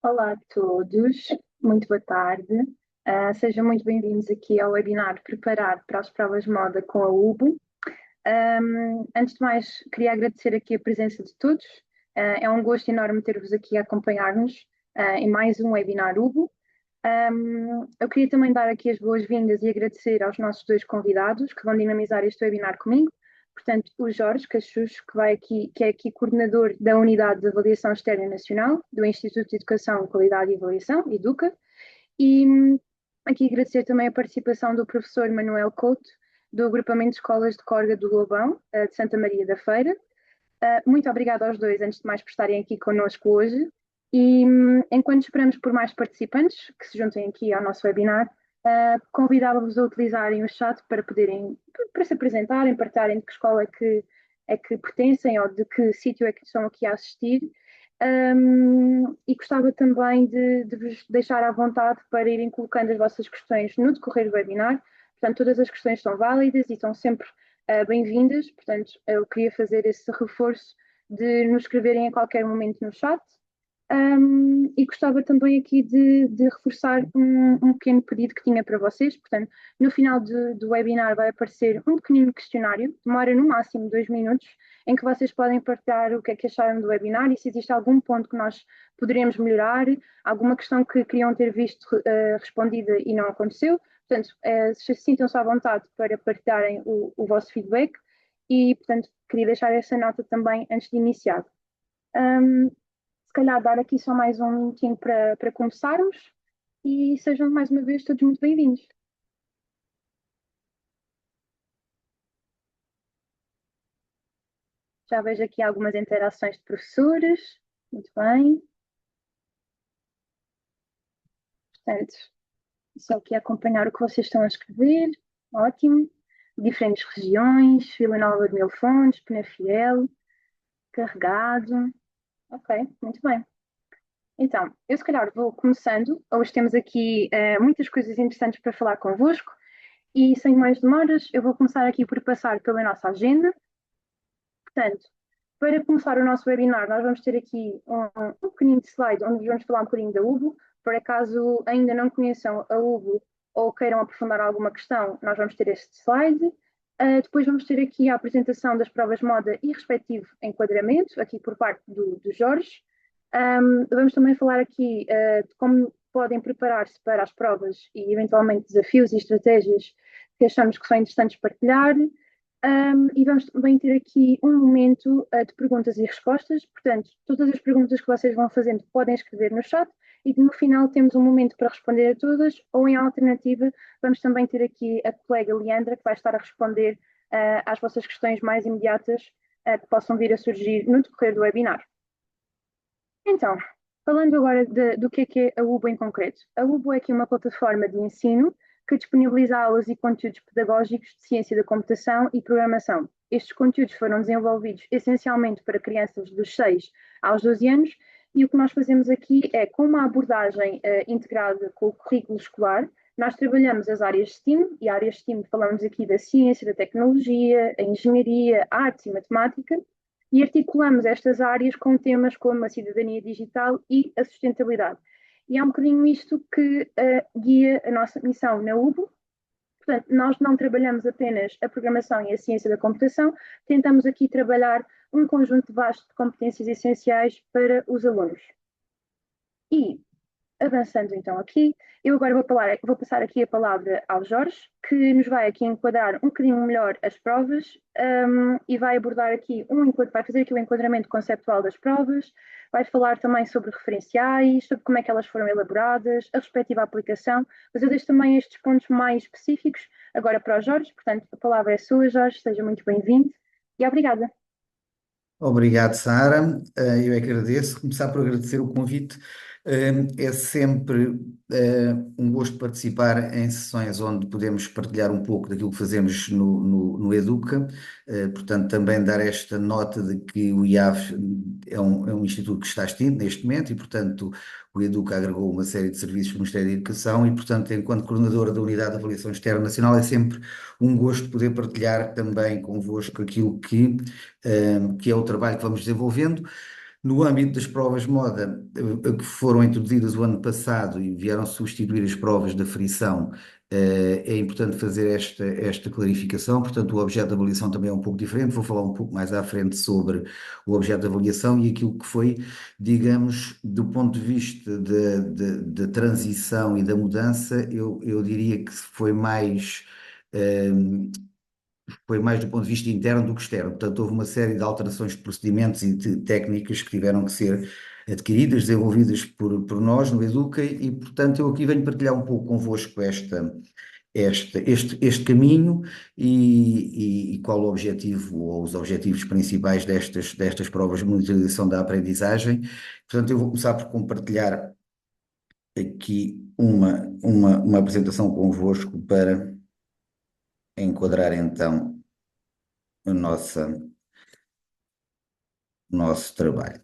Olá a todos, muito boa tarde. Sejam muito bem-vindos aqui ao webinar Preparar para as Provas de Moda com a UBO. Antes de mais, queria agradecer aqui a presença de todos. É um gosto enorme ter-vos aqui a acompanhar-nos em mais um webinar UBO. Eu queria também dar aqui as boas-vindas e agradecer aos nossos dois convidados que vão dinamizar este webinar comigo. Portanto, o Jorge Cachucho, que é aqui coordenador da Unidade de Avaliação Externa Nacional do Instituto de Educação, Qualidade e Avaliação, EDUCA, e aqui agradecer também a participação do professor Manuel Couto, do Agrupamento de Escolas de Corga do Lobão, de Santa Maria da Feira. Muito obrigada aos dois, antes de mais, por estarem aqui connosco hoje. E enquanto esperamos por mais participantes que se juntem aqui ao nosso webinar, convidava-vos a utilizarem o chat para se apresentarem, partilharem de que escola é que pertencem ou de que sítio é que estão aqui a assistir. E gostava também de vos deixar à vontade para irem colocando as vossas questões no decorrer do webinar. Portanto, todas as questões são válidas e estão sempre bem-vindas. Portanto, eu queria fazer esse reforço de nos escreverem a qualquer momento no chat. E gostava também aqui de reforçar um pequeno pedido que tinha para vocês. Portanto, no final do webinar vai aparecer um pequenino questionário, demora no máximo 2 minutos, em que vocês podem partilhar o que é que acharam do webinar e se existe algum ponto que nós poderemos melhorar, alguma questão que queriam ter visto respondida e não aconteceu. Portanto, sintam-se à vontade para partilharem o vosso feedback e, portanto, queria deixar essa nota também antes de iniciar. Se calhar dar aqui só mais um minutinho para começarmos e sejam mais uma vez todos muito bem-vindos. Já vejo aqui algumas interações de professores, muito bem. Portanto, só aqui acompanhar o que vocês estão a escrever, ótimo. Diferentes regiões, Vila Nova de Mil Fontes, Penafiel, Carregado, ok, muito bem. Então, eu se calhar vou começando. Hoje temos aqui muitas coisas interessantes para falar convosco e sem mais demoras, eu vou começar aqui por passar pela nossa agenda. Portanto, para começar o nosso webinar, nós vamos ter aqui um pequenino slide onde vamos falar um bocadinho da UBO. Por acaso ainda não conheçam a UBO ou queiram aprofundar alguma questão, nós vamos ter este slide. Depois vamos ter aqui a apresentação das provas de moda e respectivo enquadramento, aqui por parte do Jorge. Vamos também falar aqui de como podem preparar-se para as provas e eventualmente desafios e estratégias que achamos que são interessantes partilhar. E vamos também ter aqui um momento de perguntas e respostas. Portanto, todas as perguntas que vocês vão fazendo podem escrever no chat e no final temos um momento para responder a todas, ou em alternativa, vamos também ter aqui a colega Leandra, que vai estar a responder às vossas questões mais imediatas que possam vir a surgir no decorrer do webinar. Então, falando agora do que é a UBO em concreto. A UBO é aqui uma plataforma de ensino que disponibiliza aulas e conteúdos pedagógicos de ciência da computação e programação. Estes conteúdos foram desenvolvidos essencialmente para crianças dos 6 aos 12 anos e o que nós fazemos aqui é, com uma abordagem integrada com o currículo escolar, nós trabalhamos as áreas STEAM, e áreas STEAM falamos aqui da ciência, da tecnologia, a engenharia, artes e matemática, e articulamos estas áreas com temas como a cidadania digital e a sustentabilidade. E é um bocadinho isto que guia a nossa missão na UBO. Portanto, nós não trabalhamos apenas a programação e a ciência da computação, tentamos aqui trabalhar um conjunto vasto de competências essenciais para os alunos. E avançando então aqui, eu agora vou passar aqui a palavra ao Jorge, que nos vai aqui enquadrar um bocadinho melhor as provas e vai abordar aqui vai fazer aqui o enquadramento conceptual das provas, vai falar também sobre referenciais, sobre como é que elas foram elaboradas, a respectiva aplicação, mas eu deixo também estes pontos mais específicos agora para o Jorge, portanto a palavra é sua, Jorge, seja muito bem-vindo e obrigada. Obrigado, Sara. Eu é que agradeço. Começar por agradecer o convite. É sempre um gosto participar em sessões onde podemos partilhar um pouco daquilo que fazemos no Educa. Portanto, também dar esta nota de que o IAV é um instituto que está extinto neste momento e, portanto, o Educa agregou uma série de serviços do Ministério da Educação e, portanto, enquanto coordenadora da Unidade de Avaliação Externa Nacional, é sempre um gosto poder partilhar também convosco aquilo que é o trabalho que vamos desenvolvendo. No âmbito das provas de moda, que foram introduzidas o ano passado e vieram substituir as provas da frição, é importante fazer esta clarificação. Portanto, o objeto de avaliação também é um pouco diferente. Vou falar um pouco mais à frente sobre o objeto de avaliação e aquilo que foi, digamos, do ponto de vista da transição e da mudança, eu diria que eh, foi mais do ponto de vista interno do que externo. Portanto, houve uma série de alterações de procedimentos e de técnicas que tiveram que ser adquiridas, desenvolvidas por nós no Educa, e, portanto, eu aqui venho partilhar um pouco convosco este caminho e qual o objetivo ou os objetivos principais destas provas de monitorização da aprendizagem. Portanto, eu vou começar por compartilhar aqui uma apresentação convosco para enquadrar então a nosso trabalho.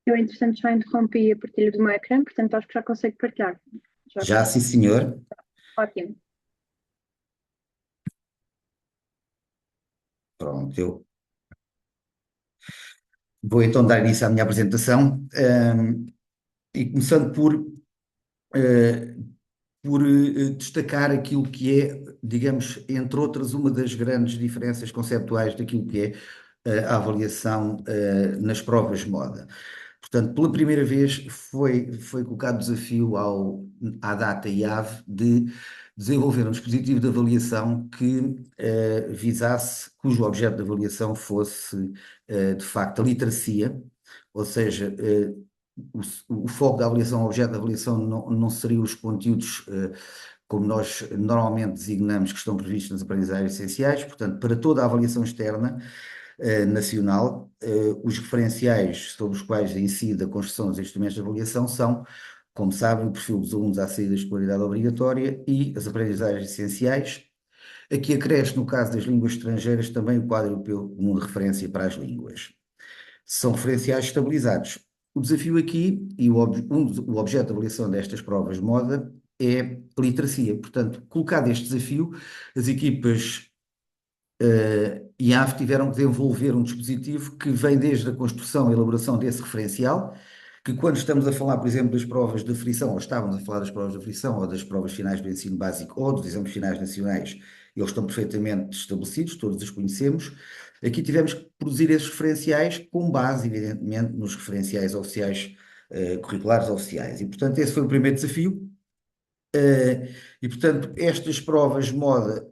Eu, entretanto, já interrompi a partilha do meu ecrã, portanto, acho que já consigo partilhar. Já Já, sim, senhor. ótimo. Pronto, eu vou então dar início à minha apresentação, e começando eh, por destacar aquilo que é, digamos, entre outras, uma das grandes diferenças conceptuais daquilo que é a avaliação nas provas de moda. Portanto, pela primeira vez foi colocado o desafio à Data e AVE de desenvolver um dispositivo de avaliação que cujo objeto de avaliação fosse, de facto, a literacia, ou seja, o foco da avaliação, o objeto da avaliação não seria os conteúdos, como nós normalmente designamos, que estão previstos nas aprendizagens essenciais. Portanto, para toda a avaliação externa, nacional, os referenciais sobre os quais incide a construção dos instrumentos de avaliação são, como sabem, o perfil dos alunos à saída da escolaridade obrigatória e as aprendizagens essenciais. Aqui acresce, no caso das línguas estrangeiras, também o quadro europeu comum de referência para as línguas. São referenciais estabilizados. O desafio aqui, e o objeto de avaliação destas provas de moda, é a literacia. Portanto, colocado este desafio, as equipas e a AF tiveram que desenvolver um dispositivo que vem desde a construção e elaboração desse referencial, que quando estamos a falar, por exemplo, das provas de frição, ou estávamos a falar das provas de frição, ou das provas finais do ensino básico, ou dos exames finais nacionais, eles estão perfeitamente estabelecidos, todos os conhecemos. Aqui tivemos que produzir esses referenciais com base, evidentemente, nos referenciais oficiais, curriculares oficiais. E, portanto, esse foi o primeiro desafio. E, portanto, estas provas de moda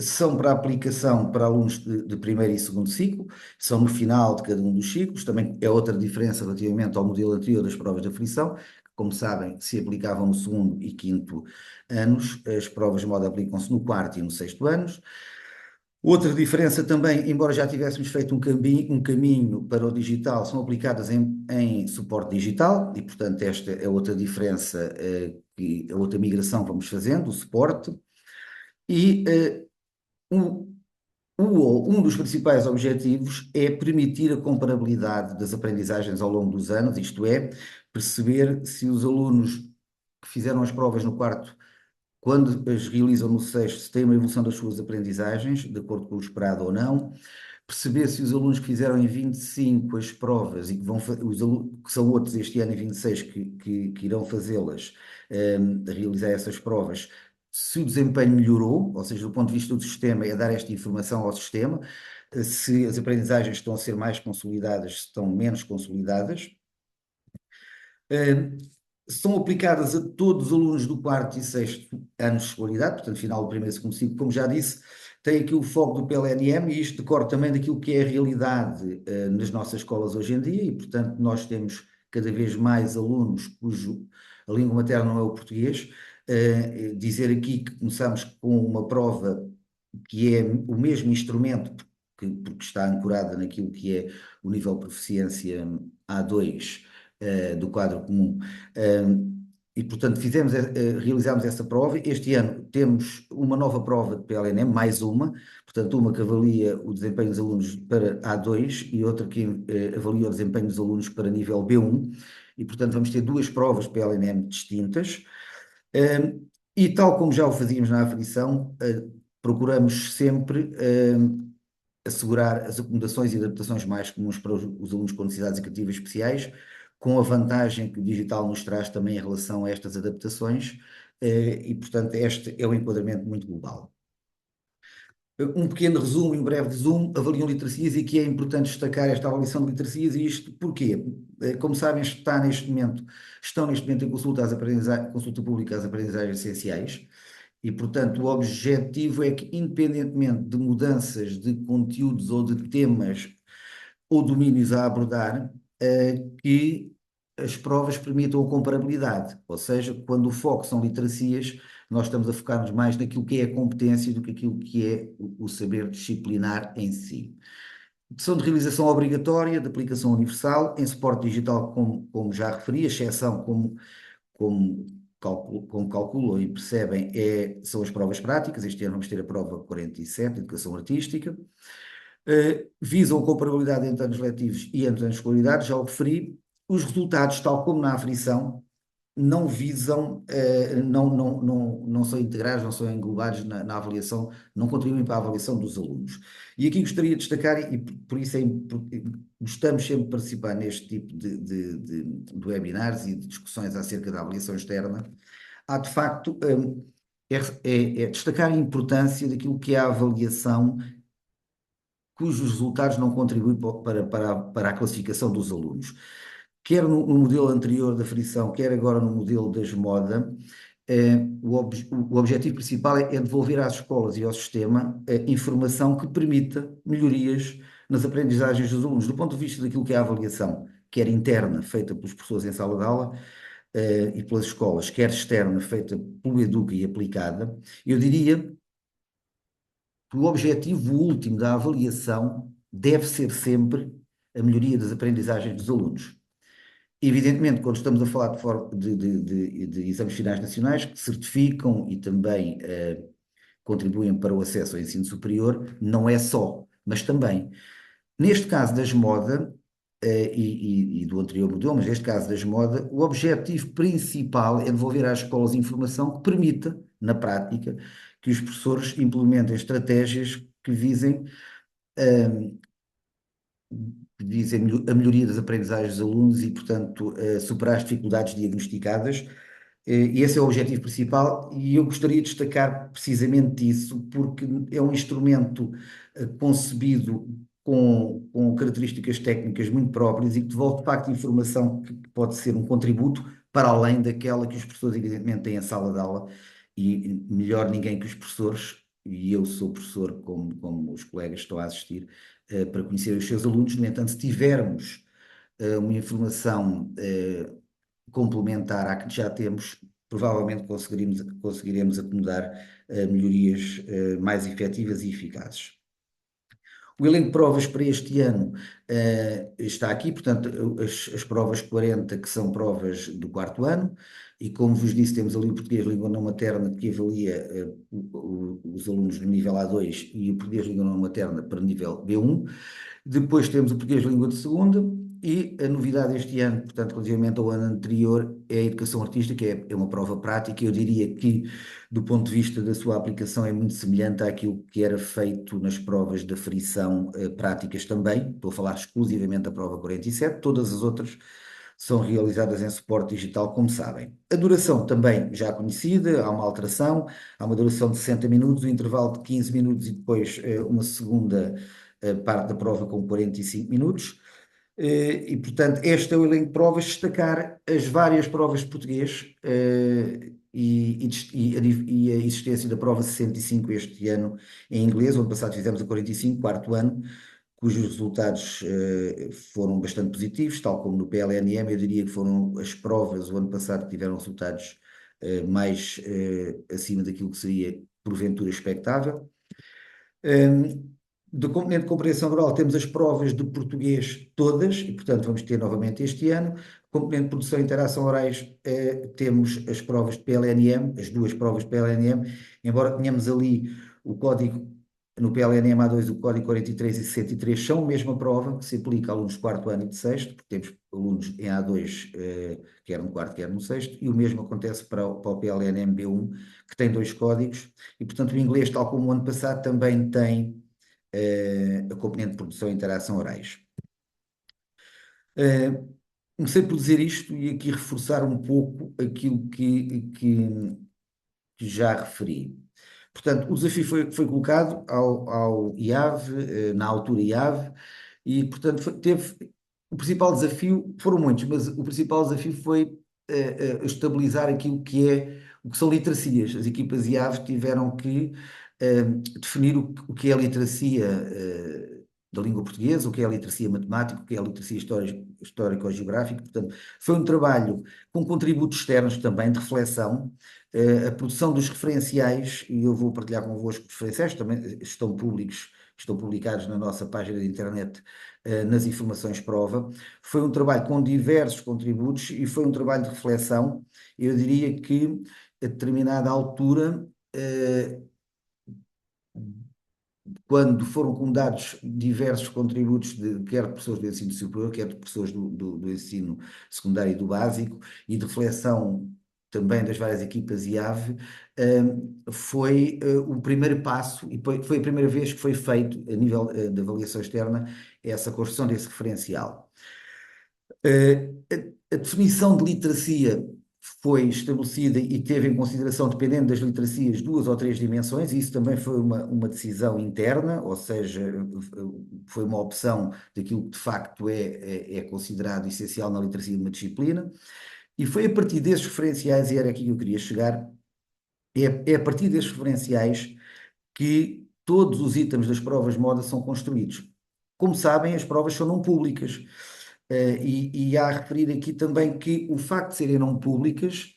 são para aplicação para alunos de primeiro e segundo ciclo, são no final de cada um dos ciclos. Também é outra diferença relativamente ao modelo anterior das provas de aflição, que, como sabem, se aplicavam no segundo e quinto anos. As provas de moda aplicam-se no quarto e no sexto anos. Outra diferença também, embora já tivéssemos feito um caminho para o digital, são aplicadas em suporte digital e, portanto, esta é outra diferença, a outra migração que vamos fazendo, o suporte. E um, um dos principais objetivos é permitir a comparabilidade das aprendizagens ao longo dos anos, isto é, perceber se os alunos que fizeram as provas no quarto, quando as realizam no sexto, se têm uma evolução das suas aprendizagens, de acordo com o esperado ou não, perceber se os alunos que fizeram em 25 as provas e que os alunos, que são outros este ano em 26 que irão fazê-las, realizar essas provas, se o desempenho melhorou, ou seja, do ponto de vista do sistema, é dar esta informação ao sistema, se as aprendizagens estão a ser mais consolidadas, se estão menos consolidadas. São aplicadas a todos os alunos do quarto e sexto anos de escolaridade, portanto, final do primeiro e segundo ciclo, como já disse, tem aqui o foco do PLNM e isto decorre também daquilo que é a realidade nas nossas escolas hoje em dia e, portanto, nós temos cada vez mais alunos cujo a língua materna não é o português. Dizer aqui que começamos com uma prova que é o mesmo instrumento, porque está ancorada naquilo que é o nível de proficiência A2 do quadro comum. E, portanto, realizámos essa prova. Este ano temos uma nova prova de PLNM, mais uma, portanto, uma que avalia o desempenho dos alunos para A2 e outra que avalia o desempenho dos alunos para nível B1. E, portanto, vamos ter duas provas PLNM distintas. E tal como já o fazíamos na aflição, procuramos sempre assegurar as acomodações e adaptações mais comuns para os alunos com necessidades educativas especiais, com a vantagem que o digital nos traz também em relação a estas adaptações, e, portanto, este é o enquadramento muito global. Um pequeno resumo e um breve resumo, avaliam literacias e que é importante destacar esta avaliação de literacias e isto porquê? Como sabem, estão neste momento em consulta, consulta pública às aprendizagens essenciais e, portanto, o objetivo é que, independentemente de mudanças de conteúdos ou de temas ou domínios a abordar, que as provas permitam a comparabilidade, ou seja, quando o foco são literacias, nós estamos a focar-nos mais naquilo que é a competência do que aquilo que é o saber disciplinar em si. São de realização obrigatória, de aplicação universal, em suporte digital, como já referi, a exceção, como calculam e percebem, são as provas práticas. Este ano vamos ter a prova 47, Educação Artística. Visam a comparabilidade entre anos letivos e entre anos de escolaridade, já o referi. Os resultados, tal como na aferição, não visam, não são integrados, não são englobados na avaliação, não contribuem para a avaliação dos alunos. E aqui gostaria de destacar, e por isso gostamos sempre de participar neste tipo de webinars e de discussões acerca da avaliação externa, há de facto destacar a importância daquilo que é a avaliação cujos resultados não contribuem para a classificação dos alunos. Quer no modelo anterior da frição, quer agora no modelo da esmoda, o objetivo principal é devolver às escolas e ao sistema informação que permita melhorias nas aprendizagens dos alunos, do ponto de vista daquilo que é a avaliação, quer interna, feita pelos professores em sala de aula, e pelas escolas, quer externa, feita pelo Educa e aplicada. Eu diria que o objetivo último da avaliação deve ser sempre a melhoria das aprendizagens dos alunos. Evidentemente, quando estamos a falar de exames finais nacionais que certificam e também contribuem para o acesso ao ensino superior, não é só, mas também. Neste caso das moda, e do anterior modelo, mas neste caso das moda, o objetivo principal é devolver às escolas informação que permita, na prática, que os professores implementem estratégias que visem a melhoria das aprendizagens dos alunos e, portanto, superar as dificuldades diagnosticadas. E esse é o objetivo principal, e eu gostaria de destacar precisamente isso, porque é um instrumento concebido com características técnicas muito próprias e que devolve, de facto, informação que pode ser um contributo para além daquela que os professores, evidentemente, têm em sala de aula, e melhor ninguém que os professores, e eu sou professor, como os colegas estão a assistir, para conhecer os seus alunos. No entanto, se tivermos uma informação complementar à que já temos, provavelmente conseguiremos acomodar melhorias mais efetivas e eficazes. O elenco de provas para este ano está aqui, portanto, as provas 40, que são provas do quarto ano, e como vos disse, temos ali o português língua não materna, que avalia os alunos no nível A2 e o português língua não materna para nível B1. Depois temos o português língua de segunda e a novidade este ano, portanto, relativamente ao ano anterior, é a educação artística, é uma prova prática. Eu diria que, do ponto de vista da sua aplicação, é muito semelhante àquilo que era feito nas provas de aferição práticas também. Estou a falar exclusivamente da prova 47, todas as outras são realizadas em suporte digital, como sabem. A duração também já conhecida, há uma alteração, há uma duração de 60 minutos, um intervalo de 15 minutos e depois uma segunda parte da prova com 45 minutos. E, portanto, este é o elenco de provas, destacar as várias provas de português e a existência da prova 65 este ano em inglês. O ano passado fizemos a 45, quarto ano, cujos resultados foram bastante positivos, tal como no PLNM. Eu diria que foram as provas o ano passado que tiveram resultados mais acima daquilo que seria porventura expectável. Do componente de compreensão oral temos as provas de português todas, e portanto vamos ter novamente este ano. Componente de produção e interação orais, temos as provas de PLNM, as duas provas de PLNM, embora tenhamos ali o código No PLN A2, o código 43 e 63 são a mesma prova que se aplica a alunos de quarto ano e de sexto, porque temos alunos em A2, quer no quarto, quer no sexto, e o mesmo acontece para o PLN MB1, que tem dois códigos, e portanto o inglês, tal como o ano passado, também tem a componente de produção e interação orais. Eh, Comecei por dizer isto e aqui reforçar um pouco aquilo que já referi. Portanto, o desafio foi colocado ao IAV, na altura IAV, e, portanto, teve. O principal desafio, foram muitos, mas o principal desafio foi estabilizar aquilo que o que são literacias. As equipas IAV tiveram que definir o que é a literacia da língua portuguesa, o que é a literacia matemática, o que é a literacia histórico-geográfica. Portanto, foi um trabalho com contributos externos também de reflexão, a produção dos referenciais, e eu vou partilhar convosco os referenciais, também estão públicos, estão publicados na nossa página de internet, nas informações prova. Foi um trabalho com diversos contributos e foi um trabalho de reflexão. Eu diria que, a determinada altura, quando foram comudados diversos contributos, quer de pessoas do ensino superior, quer de pessoas do ensino secundário e do básico, e de reflexão também das várias equipas IAV, foi o primeiro passo, e foi a primeira vez que foi feito, a nível de avaliação externa, essa construção desse referencial. A definição de literacia foi estabelecida e teve em consideração, dependendo das literacias, duas ou três dimensões, e isso também foi uma decisão interna, ou seja, foi uma opção daquilo que de facto é considerado essencial na literacia de uma disciplina, e foi a partir desses referenciais, e era aqui que eu queria chegar, é a partir desses referenciais que todos os itens das provas de moda são construídos. Como sabem, as provas são não públicas. E há a referir aqui também que o facto de serem não públicas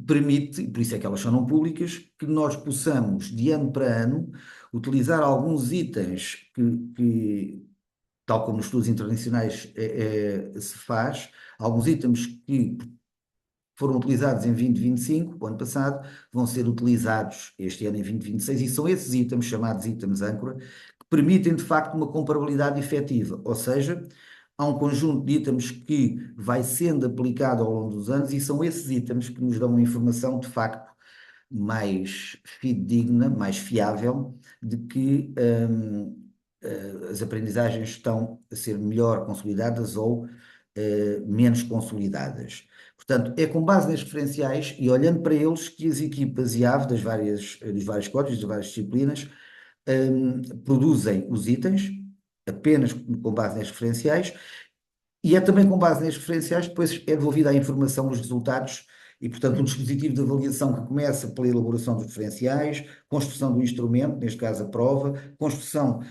permite, por isso é que elas são não públicas, que nós possamos, de ano para ano, utilizar alguns itens tal como nos estudos internacionais se faz, alguns itens que foram utilizados em 2025, o ano passado, vão ser utilizados este ano em 2026, e são esses itens, chamados itens âncora, que permitem de facto uma comparabilidade efetiva, ou seja, há um conjunto de itens que vai sendo aplicado ao longo dos anos, e são esses itens que nos dão uma informação de facto mais fidedigna, mais fiável, de que as aprendizagens estão a ser melhor consolidadas ou menos consolidadas. Portanto, é com base nestes referenciais e olhando para eles que as equipas IAV dos vários códigos, das várias disciplinas, produzem os itens, apenas com base nestes referenciais, e é também com base nestes referenciais que depois é devolvida a informação dos resultados e, portanto, um dispositivo de avaliação que começa pela elaboração dos referenciais, construção do instrumento, neste caso a prova, construção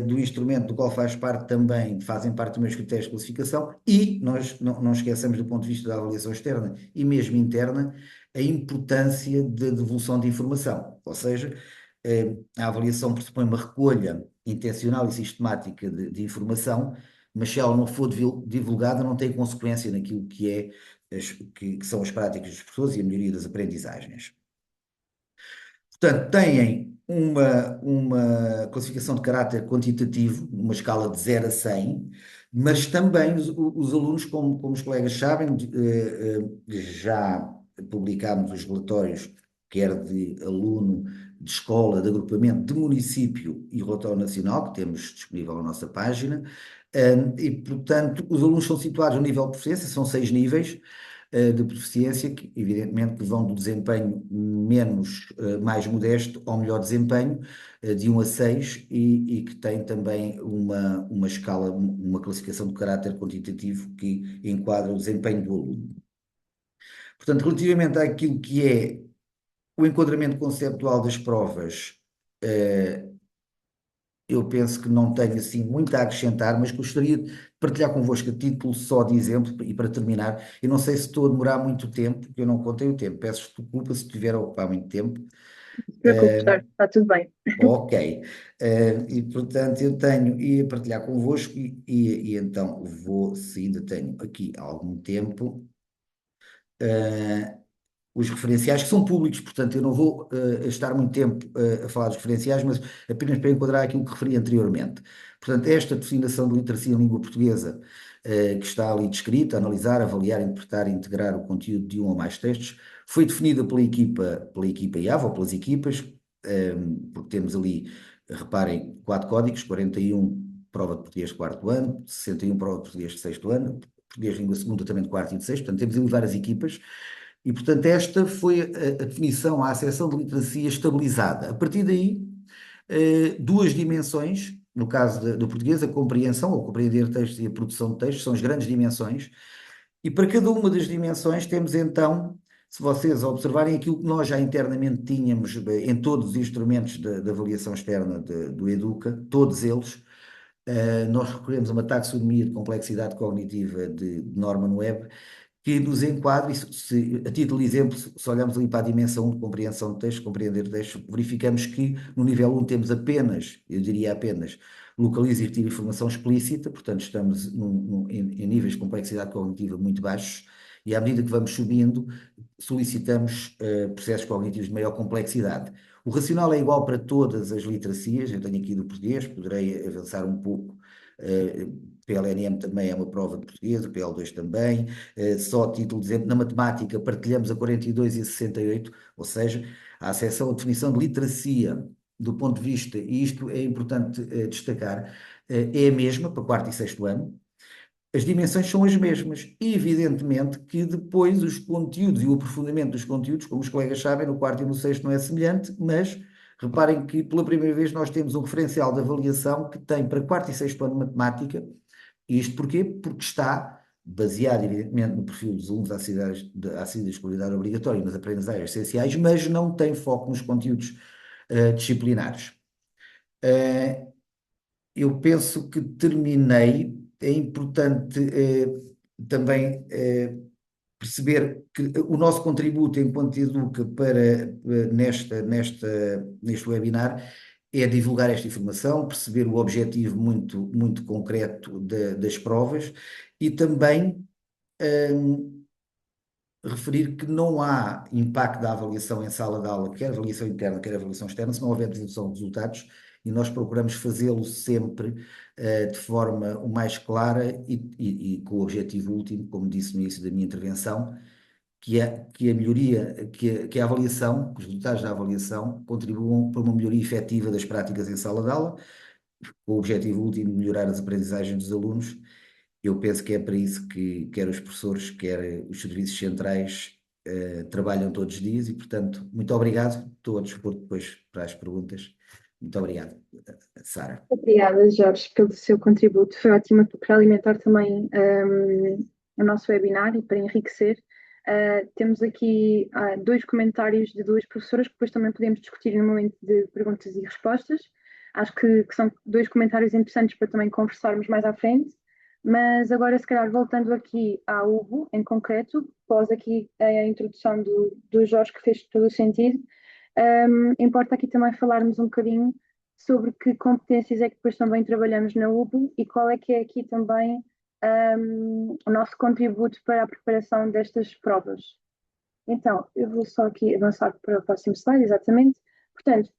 do instrumento do qual fazem parte também os critérios de classificação, e nós não esqueçamos do ponto de vista da avaliação externa e mesmo interna, a importância da devolução de informação, ou seja, a avaliação pressupõe uma recolha intencional e sistemática de informação, mas se ela não for divulgada, não tem consequência naquilo que são as práticas das pessoas e a melhoria das aprendizagens. Portanto, têm uma classificação de caráter quantitativo, numa escala de 0 a 100, mas também os alunos, como os colegas sabem, já publicámos os relatórios, quer de aluno, de escola, de agrupamento, de município e relatório nacional, que temos disponível na nossa página, e, portanto, os alunos são situados no nível de proficiência, são 6 níveis de proficiência, que evidentemente que vão do desempenho mais modesto ao melhor desempenho, de 1 a 6, e que tem também uma escala, uma classificação de caráter quantitativo que enquadra o desempenho do aluno. Portanto, relativamente àquilo que é o enquadramento conceptual das provas, eu penso que não tenho assim muito a acrescentar, mas gostaria de partilhar convosco a título só de exemplo, e para terminar, eu não sei se estou a demorar muito tempo, porque eu não contei o tempo, peço desculpa se estiver a ocupar muito tempo. Não se preocupe, está tudo bem. Ok. E portanto ia partilhar convosco, e então vou, se ainda tenho aqui algum tempo, os referenciais, que são públicos, portanto eu não vou estar muito tempo a falar dos referenciais, mas apenas para enquadrar aquilo que referi anteriormente. Portanto, esta definição de literacia em língua portuguesa, que está ali descrita, analisar, avaliar, interpretar e integrar o conteúdo de um ou mais textos, foi definida pela equipa IAV, ou pelas equipas, porque temos ali, reparem, 4 códigos: 41 prova de português de quarto ano, 61 prova de português de sexto ano, português de língua segunda também de quarto e de sexto, portanto temos ali várias equipas, e portanto esta foi a definição, a acessão de literacia estabilizada. A partir daí, duas dimensões, no caso do português, a compreensão, ou compreender textos, e a produção de textos, são as grandes dimensões, e para cada uma das dimensões temos então, se vocês observarem aquilo que nós já internamente tínhamos em todos os instrumentos de avaliação externa do Educa, todos eles, nós recorremos a uma taxonomia de complexidade cognitiva de Norman Webb, que nos enquadra, e a título de exemplo, se olharmos ali para a dimensão 1 de compreensão de texto, compreender texto, verificamos que no nível 1 temos apenas, eu diria apenas, localiza e retira informação explícita, portanto estamos em níveis de complexidade cognitiva muito baixos, e à medida que vamos subindo, solicitamos processos cognitivos de maior complexidade. O racional é igual para todas as literacias, eu tenho aqui do português, poderei avançar um pouco. PLNM também é uma prova de português, o PL2 também. Só a título de exemplo, na matemática partilhamos a 42 e a 68, ou seja, a acessão à definição de literacia do ponto de vista, e isto é importante destacar, é a mesma para quarto e sexto ano. As dimensões são as mesmas, e evidentemente que depois os conteúdos e o aprofundamento dos conteúdos, como os colegas sabem, no quarto e no sexto não é semelhante, mas reparem que pela primeira vez nós temos um referencial de avaliação que tem para quarto e sexto ano de matemática. E isto porquê? Porque está baseado, evidentemente, no perfil dos alunos da escolaridade obrigatória e nas aprendizagens essenciais, mas não tem foco nos conteúdos disciplinares. Uh, eu penso que terminei. É importante também perceber que o nosso contributo enquanto Educa para neste webinar é divulgar esta informação, perceber o objetivo muito, muito concreto das provas, e também referir que não há impacto da avaliação em sala de aula, quer avaliação interna, quer avaliação externa, se não houver divulgação de resultados, e nós procuramos fazê-lo sempre de forma o mais clara e com o objetivo último, como disse no início da minha intervenção, que a melhoria, que a avaliação, que os resultados da avaliação contribuam para uma melhoria efetiva das práticas em sala de aula, com o objetivo último de melhorar as aprendizagens dos alunos. Eu penso que é para isso que quer os professores, quer os serviços centrais trabalham todos os dias, e, portanto, muito obrigado. Estou a dispor depois para as perguntas. Muito obrigado, Sara. Obrigada, Jorge, pelo seu contributo. Foi ótimo para alimentar também o nosso webinar e para enriquecer. Temos aqui dois comentários de duas professoras que depois também podemos discutir no momento de perguntas e respostas. Acho que são dois comentários interessantes para também conversarmos mais à frente. Mas agora, se calhar, voltando aqui à UBO em concreto, após aqui a introdução do Jorge, que fez todo o sentido, importa aqui também falarmos um bocadinho sobre que competências é que depois também trabalhamos na UBO e qual é que é aqui também o nosso contributo para a preparação destas provas. Então, eu vou só aqui avançar para o próximo slide, exatamente. Portanto,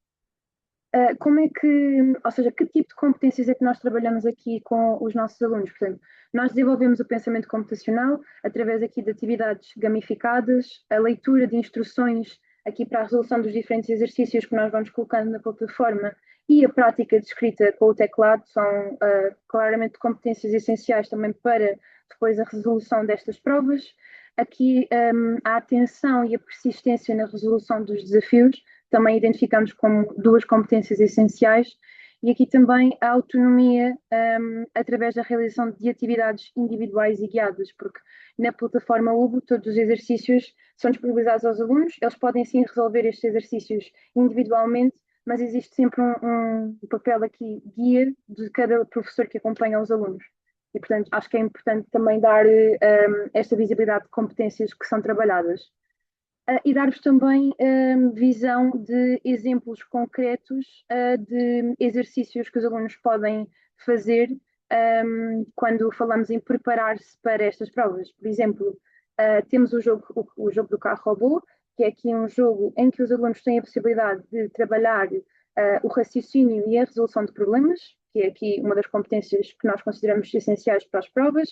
como é que, ou seja, que tipo de competências é que nós trabalhamos aqui com os nossos alunos? Portanto, nós desenvolvemos o pensamento computacional através aqui de atividades gamificadas, a leitura de instruções aqui para a resolução dos diferentes exercícios que nós vamos colocando na plataforma, e a prática de escrita com o teclado são claramente competências essenciais também para depois a resolução destas provas. Aqui a atenção e a persistência na resolução dos desafios também identificamos como duas competências essenciais, e aqui também a autonomia através da realização de atividades individuais e guiadas, porque na plataforma UBO todos os exercícios são disponibilizados aos alunos, eles podem sim resolver estes exercícios individualmente, mas existe sempre um papel aqui guia de cada professor que acompanha os alunos. E, portanto, acho que é importante também dar esta visibilidade de competências que são trabalhadas. E dar-vos também visão de exemplos concretos de exercícios que os alunos podem fazer quando falamos em preparar-se para estas provas. Por exemplo, temos o jogo do carro robô, que é aqui um jogo em que os alunos têm a possibilidade de trabalhar o raciocínio e a resolução de problemas, que é aqui uma das competências que nós consideramos essenciais para as provas.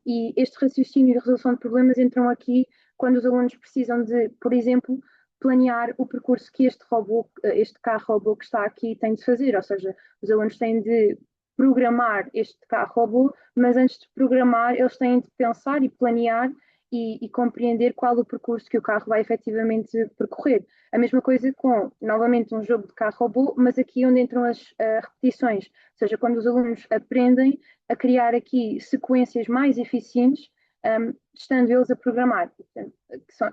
E este raciocínio e resolução de problemas entram aqui quando os alunos precisam de, por exemplo, planear o percurso que este robô, este carro robô que está aqui tem de fazer, ou seja, os alunos têm de programar este carro robô, mas antes de programar eles têm de pensar e planear e compreender qual o percurso que o carro vai efetivamente percorrer. A mesma coisa com, novamente, um jogo de carro-robô, mas aqui onde entram as repetições, ou seja, quando os alunos aprendem a criar aqui sequências mais eficientes, estando eles a programar. Portanto,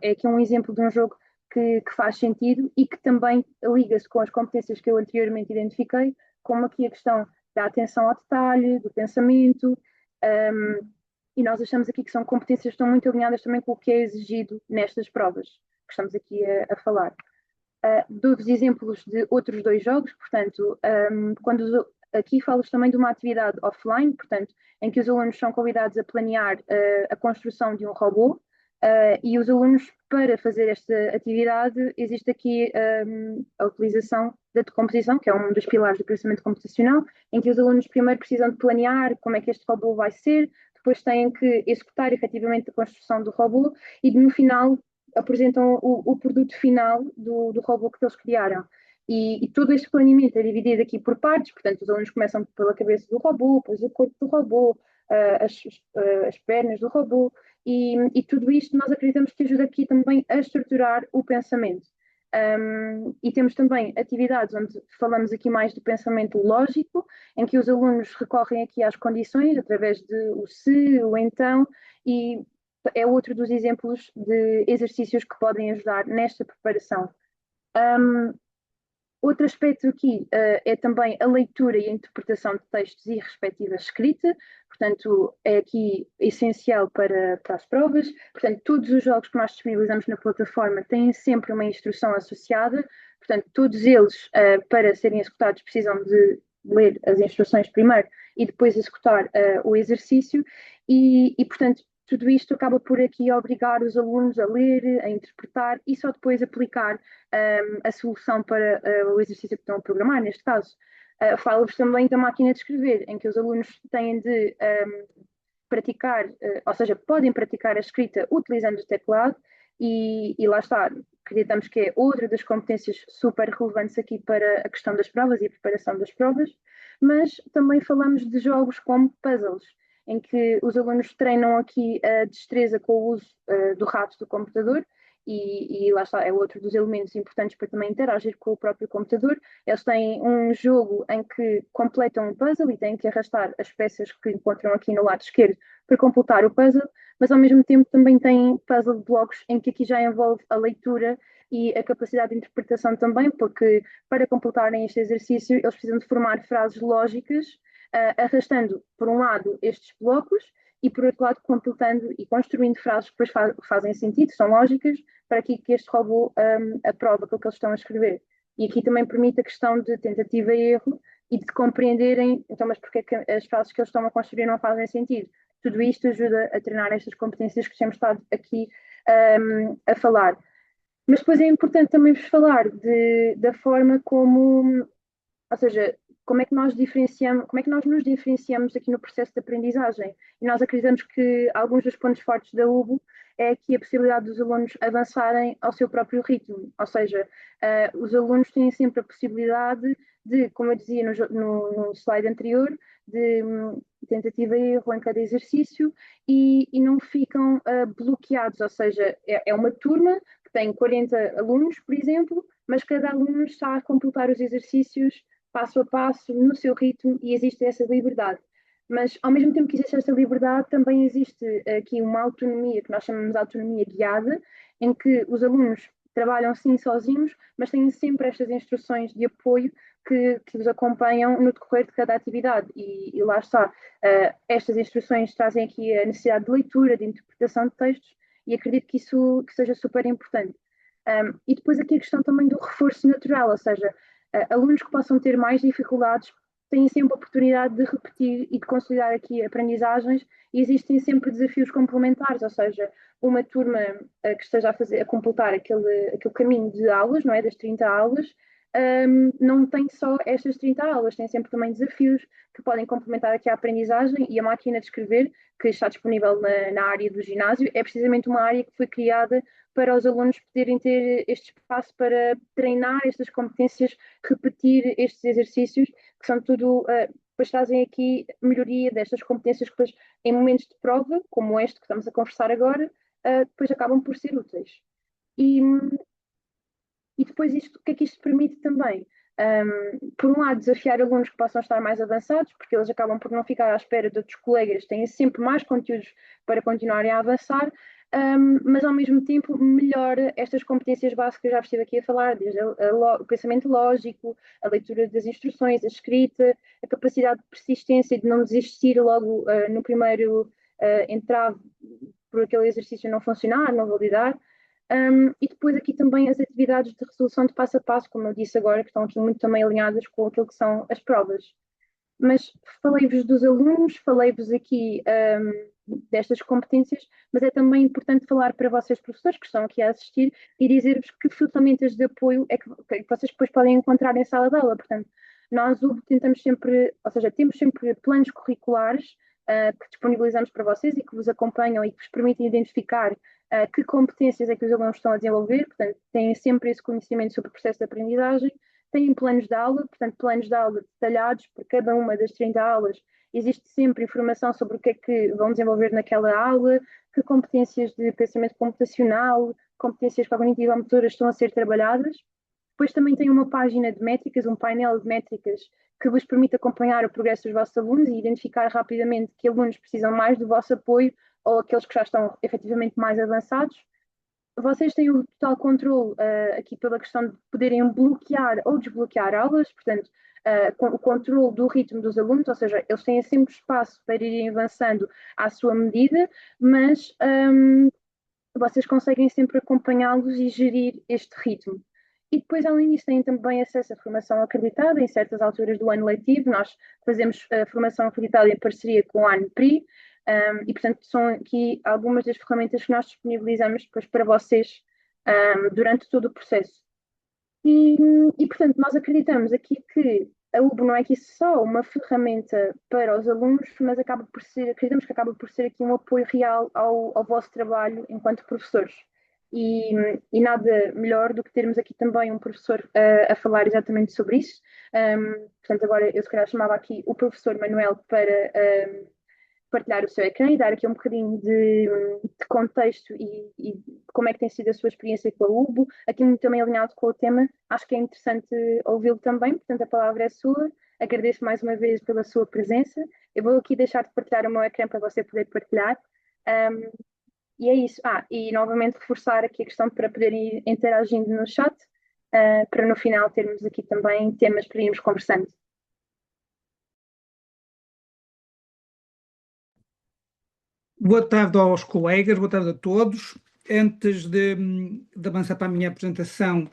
é aqui um exemplo de um jogo que faz sentido e que também liga-se com as competências que eu anteriormente identifiquei, como aqui a questão da atenção ao detalhe, do pensamento, e nós achamos aqui que são competências que estão muito alinhadas também com o que é exigido nestas provas que estamos aqui a falar. Dou-vos exemplos de outros dois jogos, portanto, aqui falo também de uma atividade offline, portanto, em que os alunos são convidados a planear a construção de um robô, e os alunos, para fazer esta atividade, existe aqui a utilização da decomposição, que é um dos pilares do pensamento computacional, em que os alunos primeiro precisam de planear como é que este robô vai ser, depois têm que executar efetivamente a construção do robô e no final apresentam o produto final do robô que eles criaram. E todo este planeamento é dividido aqui por partes, portanto, os alunos começam pela cabeça do robô, depois o corpo do robô, as pernas do robô, e tudo isto nós acreditamos que ajuda aqui também a estruturar o pensamento. E temos também atividades onde falamos aqui mais do pensamento lógico, em que os alunos recorrem aqui às condições através de o se, o então, e é outro dos exemplos de exercícios que podem ajudar nesta preparação. Outro aspecto aqui é também a leitura e a interpretação de textos e respectiva escrita, portanto, é aqui essencial para as provas. Portanto, todos os jogos que nós disponibilizamos na plataforma têm sempre uma instrução associada, portanto, todos eles, para serem executados, precisam de ler as instruções primeiro e depois executar o exercício, portanto, tudo isto acaba por aqui obrigar os alunos a ler, a interpretar e só depois aplicar a solução para o exercício que estão a programar, neste caso. Falo-vos também da máquina de escrever, em que os alunos têm de praticar, ou seja, podem praticar a escrita utilizando o teclado e lá está, acreditamos que é outra das competências super relevantes aqui para a questão das provas e a preparação das provas, mas também falamos de jogos como puzzles, em que os alunos treinam aqui a destreza com o uso do rato do computador e lá está, é outro dos elementos importantes para também interagir com o próprio computador. Eles têm um jogo em que completam um puzzle e têm que arrastar as peças que encontram aqui no lado esquerdo para completar o puzzle, mas ao mesmo tempo também têm puzzle blocks em que aqui já envolve a leitura e a capacidade de interpretação também, porque para completarem este exercício eles precisam de formar frases lógicas, arrastando por um lado estes blocos e por outro lado completando e construindo frases que depois fazem sentido, são lógicas, para que este robô aprove aquilo que eles estão a escrever. E aqui também permite a questão de tentativa e erro e de compreenderem, então, mas porque é que as frases que eles estão a construir não fazem sentido. Tudo isto ajuda a treinar estas competências que temos estado aqui a falar. Mas depois é importante também vos falar da forma como, ou seja, como é que nós diferenciamos, como é que nós nos diferenciamos aqui no processo de aprendizagem. E nós acreditamos que alguns dos pontos fortes da UBO é aqui a possibilidade dos alunos avançarem ao seu próprio ritmo, ou seja, os alunos têm sempre a possibilidade de, como eu dizia no slide anterior, de tentativa e erro em cada exercício e não ficam bloqueados, ou seja, é uma turma que tem 40 alunos, por exemplo, mas cada aluno está a completar os exercícios passo a passo, no seu ritmo, e existe essa liberdade. Mas, ao mesmo tempo que existe essa liberdade, também existe aqui uma autonomia, que nós chamamos de autonomia guiada, em que os alunos trabalham sim sozinhos, mas têm sempre estas instruções de apoio que os acompanham no decorrer de cada atividade. E lá está, estas instruções trazem aqui a necessidade de leitura, de interpretação de textos, e acredito que isso que seja super importante. E depois aqui a questão também do reforço natural, ou seja, alunos que possam ter mais dificuldades têm sempre a oportunidade de repetir e de consolidar aqui aprendizagens e existem sempre desafios complementares, ou seja, uma turma que esteja a completar aquele caminho de aulas, não é? Das 30 aulas, não tem só estas 30 aulas, tem sempre também desafios que podem complementar aqui a aprendizagem e a máquina de escrever, que está disponível na área do ginásio, é precisamente uma área que foi criada para os alunos poderem ter este espaço para treinar estas competências, repetir estes exercícios, que são tudo, depois trazem aqui melhoria destas competências que depois, em momentos de prova, como este que estamos a conversar agora, depois acabam por ser úteis. E, e depois isto, o que é que isto permite também? Por um lado, desafiar alunos que possam estar mais avançados, porque eles acabam por não ficar à espera de outros colegas, têm sempre mais conteúdos para continuarem a avançar, mas ao mesmo tempo melhora estas competências básicas que eu já estive aqui a falar, desde o pensamento lógico, a leitura das instruções, a escrita, a capacidade de persistência, de não desistir logo no primeiro entrave por aquele exercício não funcionar, não validar. E depois aqui também as atividades de resolução de passo a passo, como eu disse agora, que estão aqui muito também alinhadas com aquilo que são as provas. Mas falei-vos dos alunos, falei-vos aqui destas competências, mas é também importante falar para vocês, professores, que estão aqui a assistir, e dizer-vos que ferramentas de apoio é que vocês depois podem encontrar em sala de aula. Portanto, nós tentamos sempre, ou seja, temos sempre planos curriculares que disponibilizamos para vocês e que vos acompanham e que vos permitem identificar que competências é que os alunos estão a desenvolver, portanto, têm sempre esse conhecimento sobre o processo de aprendizagem, têm planos de aula, portanto, planos de aula detalhados por cada uma das 30 aulas, existe sempre informação sobre o que é que vão desenvolver naquela aula, que competências de pensamento computacional, competências cognitivo-motoras estão a ser trabalhadas. Depois também tem uma página de métricas, um painel de métricas que vos permite acompanhar o progresso dos vossos alunos e identificar rapidamente que alunos precisam mais do vosso apoio ou aqueles que já estão efetivamente mais avançados. Vocês têm o total controle aqui pela questão de poderem bloquear ou desbloquear aulas, portanto, o controle do ritmo dos alunos, ou seja, eles têm sempre espaço para irem avançando à sua medida, mas vocês conseguem sempre acompanhá-los e gerir este ritmo. E depois, além disso, têm também acesso à formação acreditada em certas alturas do ano letivo. Nós fazemos a formação acreditada em parceria com a ANPRI, e, portanto, são aqui algumas das ferramentas que nós disponibilizamos depois para vocês durante todo o processo. Portanto, nós acreditamos aqui que a UB não é aqui só uma ferramenta para os alunos, mas acreditamos que acaba por ser aqui um apoio real ao vosso trabalho enquanto professores. E nada melhor do que termos aqui também um professor a falar exatamente sobre isso. Portanto, agora eu se calhar chamava aqui o professor Manuel para partilhar o seu ecrã e dar aqui um bocadinho de contexto e como é que tem sido a sua experiência com a UBO, aqui muito também alinhado com o tema. Acho que é interessante ouvi-lo também, portanto a palavra é sua. Agradeço mais uma vez pela sua presença. Eu vou aqui deixar de partilhar o meu ecrã para você poder partilhar. E é isso. E novamente reforçar aqui a questão para poderem ir interagindo no chat, para no final termos aqui também temas para irmos conversando. Boa tarde aos colegas, boa tarde a todos. Antes de avançar para a minha apresentação,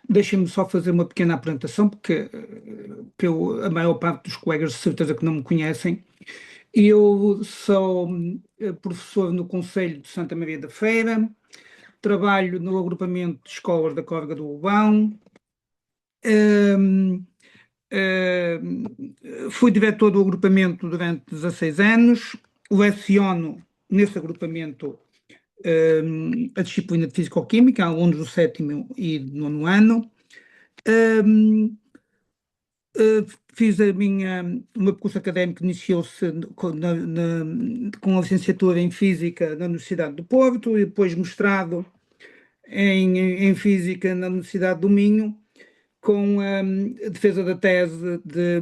deixem-me só fazer uma pequena apresentação, porque a maior parte dos colegas de certeza que não me conhecem. Eu sou professor no Conselho de Santa Maria da Feira, trabalho no agrupamento de escolas da Córrega do Lobão, fui diretor do agrupamento durante 16 anos, leciono nesse agrupamento a disciplina de Físico-Química, alunos do 7º e do 9º ano. Fiz o meu percurso académico, iniciou-se com a licenciatura em Física na Universidade do Porto e depois mestrado em Física na Universidade do Minho, com a defesa da tese de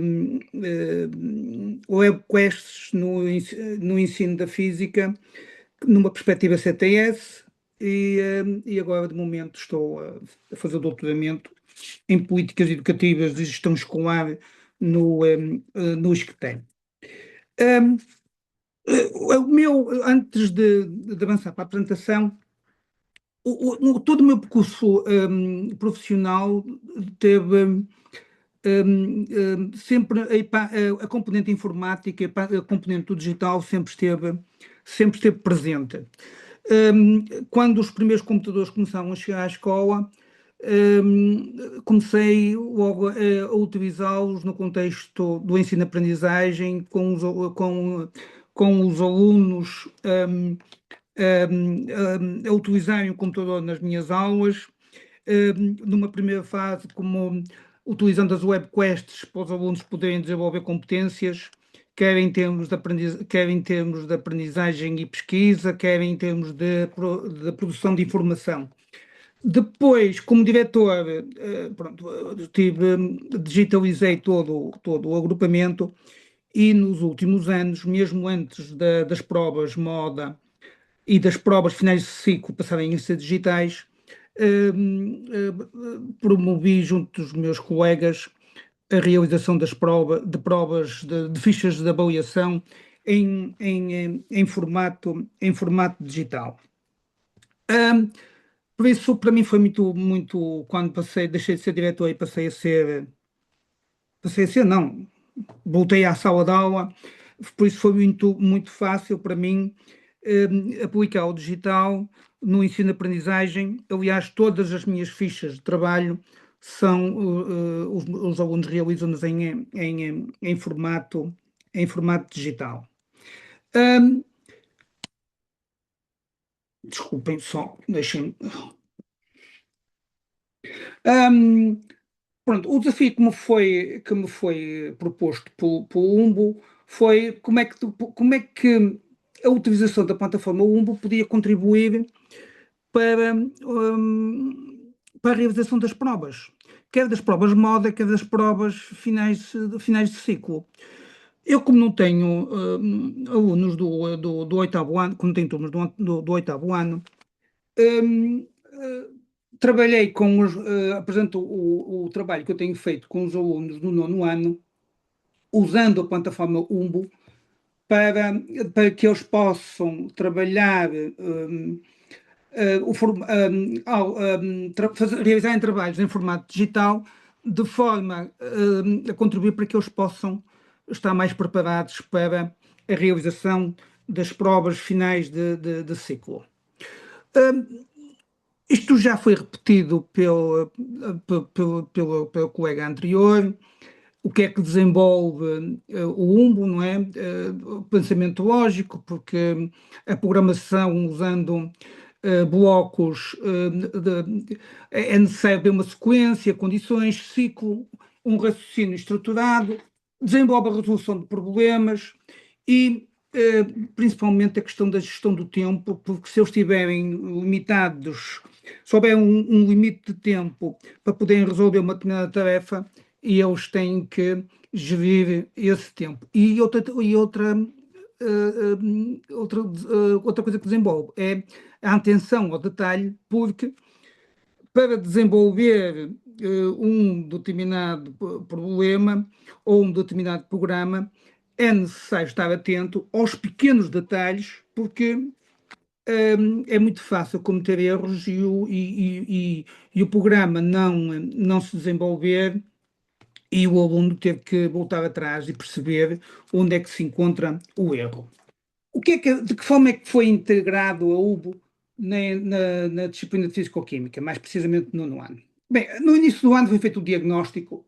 webquests no ensino da Física, numa perspectiva CTS, e agora, de momento, estou a fazer o doutoramento em Políticas Educativas de Gestão Escolar no ISCTE. Antes de avançar para a apresentação, todo o meu percurso profissional teve sempre a componente informática, a componente do digital sempre esteve presente. Quando os primeiros computadores começaram a chegar à escola, comecei logo a utilizá-los no contexto do ensino-aprendizagem, com os alunos a utilizarem o computador nas minhas aulas, numa primeira fase, como utilizando as webquests para os alunos poderem desenvolver competências, quer em termos quer em termos de aprendizagem e pesquisa, quer em termos de produção de informação. Depois, como diretor, pronto, digitalizei todo o agrupamento e nos últimos anos, mesmo antes das provas moda e das provas finais de ciclo passarem a ser digitais, promovi junto dos meus colegas a realização de provas de fichas de avaliação em formato digital. Por isso, para mim foi muito, quando deixei de ser diretor e não, voltei à sala de aula, por isso foi muito fácil para mim aplicar o digital no ensino-aprendizagem. Aliás, todas as minhas fichas de trabalho os alunos realizam-nos em formato digital. Desculpem só, deixem-me. Pronto, o desafio que me foi proposto pelo Umbo foi como é que a utilização da plataforma Umbo podia contribuir para, para a realização das provas, quer das provas moda, quer das provas finais de ciclo. Eu, como não tenho alunos do oitavo ano, como tenho turmas do oitavo ano, trabalhei apresento o trabalho que eu tenho feito com os alunos do nono ano, usando a plataforma Umbo, para que eles possam trabalhar, realizarem trabalhos em formato digital, de forma a contribuir para que eles possam estar mais preparados para a realização das provas finais de ciclo. Isto já foi repetido pelo colega anterior. O que é que desenvolve o Umbo, não é? O pensamento lógico, porque a programação usando blocos é necessário ter uma sequência, condições, ciclo, um raciocínio estruturado, desenvolve a resolução de problemas e principalmente a questão da gestão do tempo, porque se eles estiverem limitados, se houver um limite de tempo para poderem resolver uma determinada tarefa, e eles têm que gerir esse tempo. E outra coisa que desenvolve é a atenção ao detalhe, porque para desenvolver um determinado problema ou um determinado programa é necessário estar atento aos pequenos detalhes, porque é muito fácil cometer erros e o programa não se desenvolver e o aluno teve que voltar atrás e perceber onde é que se encontra o erro. De que forma é que foi integrado a UBO na disciplina de Físico-Química, mais precisamente no nono ano? Bem, no início do ano foi feito o diagnóstico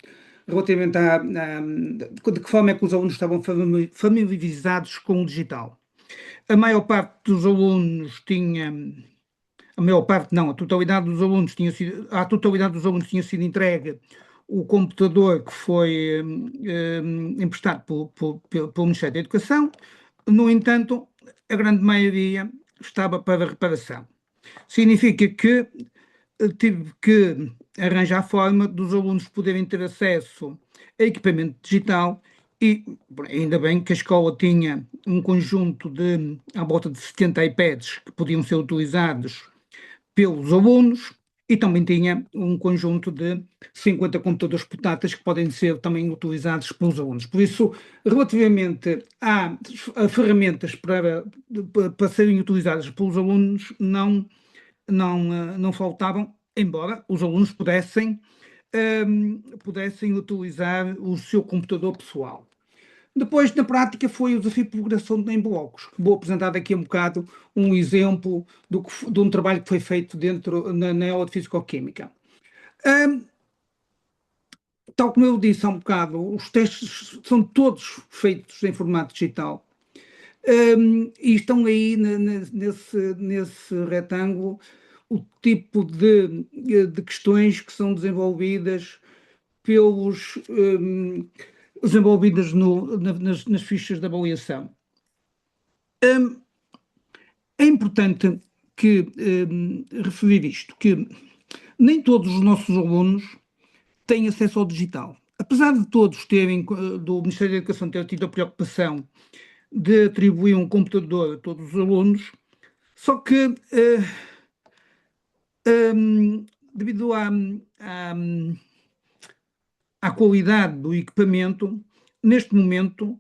relativamente de que forma é que os alunos estavam familiarizados com o digital. A maior parte dos alunos tinha... A maior parte não, a totalidade dos alunos tinha sido entregue o computador que foi emprestado pelo Ministério da Educação. No entanto, a grande maioria estava para reparação. Significa que tive que arranjar forma dos alunos poderem ter acesso a equipamento digital e ainda bem que a escola tinha um conjunto à volta de 70 iPads que podiam ser utilizados pelos alunos e também tinha um conjunto de 50 computadores portáteis que podem ser também utilizados pelos alunos. Por isso, relativamente a ferramentas para serem utilizadas pelos alunos, não faltavam, embora os alunos pudessem pudessem utilizar o seu computador pessoal. Depois, na prática, foi o desafio de programação em blocos. Vou apresentar daqui um bocado um exemplo de um trabalho que foi feito na aula de Físico-Química. Tal como eu disse há um bocado, os testes são todos feitos em formato digital. E estão aí nesse retângulo o tipo de questões que são desenvolvidas desenvolvidas nas fichas de avaliação. É importante referir isto, que nem todos os nossos alunos têm acesso ao digital. Apesar de todos do Ministério da Educação ter tido a preocupação de atribuir um computador a todos os alunos, só que devido à qualidade do equipamento, neste momento,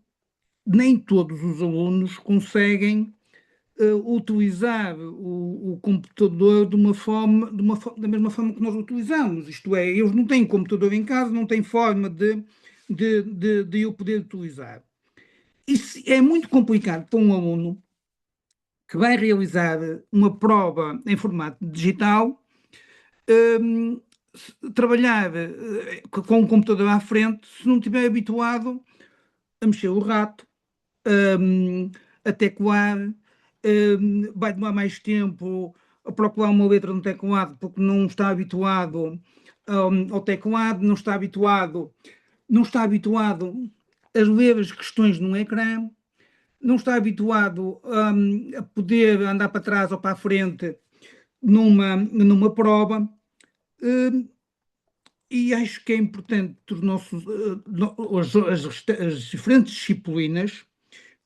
nem todos os alunos conseguem utilizar o computador da mesma forma que nós utilizamos. Isto é, eles não têm computador em casa, não têm forma de eu poder utilizar. Isso é muito complicado para um aluno que vai realizar uma prova em formato digital, trabalhar com o computador à frente, se não estiver habituado a mexer o rato, a teclar, vai demorar mais tempo a procurar uma letra no teclado porque não está habituado ao teclado, não está habituado a ler as questões num ecrã, não está habituado a poder andar para trás ou para a frente numa prova. E acho que é importante as diferentes disciplinas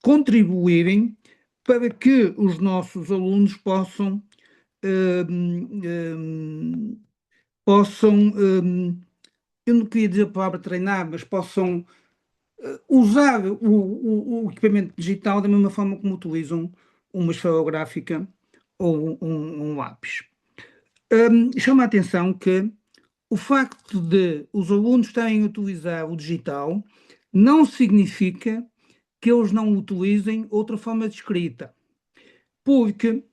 contribuírem para que os nossos alunos possam eu não queria dizer a palavra treinar, mas possam usar o equipamento digital da mesma forma como utilizam uma esferográfica ou um lápis. Chama a atenção que o facto de os alunos estarem a utilizar o digital não significa que eles não utilizem outra forma de escrita, porque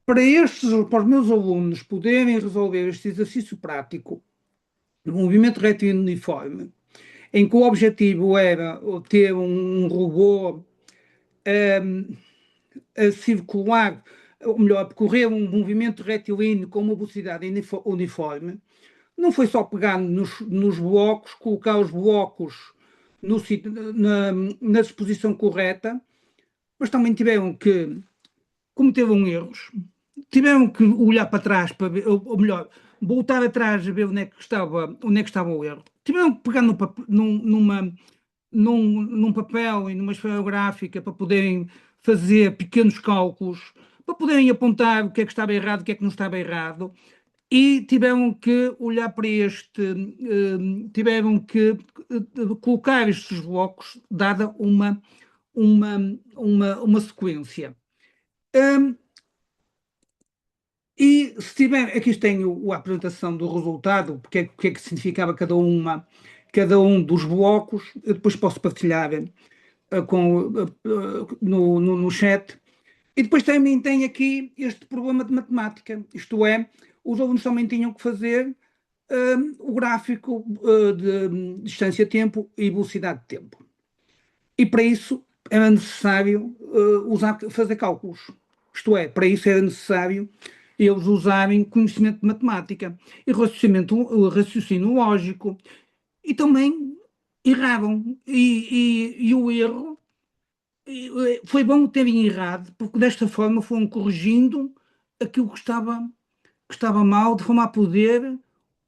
para os meus alunos poderem resolver este exercício prático de movimento retilíneo uniforme, em que o objetivo era ter um robô a circular, ou melhor, a percorrer um movimento retilíneo com uma velocidade uniforme, não foi só pegar nos blocos, colocar os blocos na disposição correta, mas também tiveram que cometeram erros, tiveram que olhar para trás para ver, ou melhor, voltar atrás a ver onde é que estava o erro. Tiveram que pegar num papel e numa esferográfica para poderem fazer pequenos cálculos, para poderem apontar o que é que estava errado, o que é que não estava errado, e tiveram que olhar para tiveram que colocar estes blocos, dada uma sequência. E se tiver, aqui tenho a apresentação do resultado, o que é que significava cada um dos blocos, eu depois posso partilhar no chat. E depois também tem aqui este problema de matemática, isto é, os alunos também tinham que fazer o gráfico de distância-tempo e velocidade de tempo. E para isso era necessário fazer cálculos. Isto é, para isso era necessário eles usarem conhecimento de matemática e raciocínio lógico. E também erravam. E o erro foi bom terem errado, porque desta forma foram corrigindo aquilo que estava mal, de forma a poder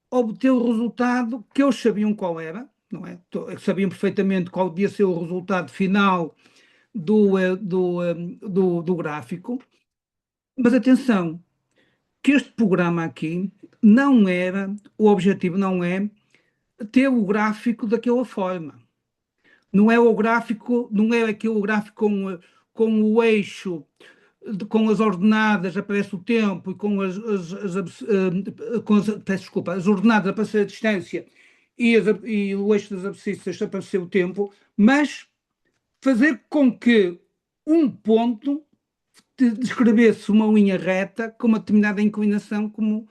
obter o resultado que eles sabiam qual era, não é? Sabiam perfeitamente qual devia ser o resultado final do gráfico. Mas atenção, que este programa aqui o objetivo não é ter o gráfico daquela forma. Não é aquele gráfico com o eixo com as ordenadas aparece o tempo e com peço desculpa, as ordenadas aparece a distância e o eixo das abscissas aparece o tempo, mas fazer com que um ponto descrevesse uma linha reta com uma determinada inclinação, como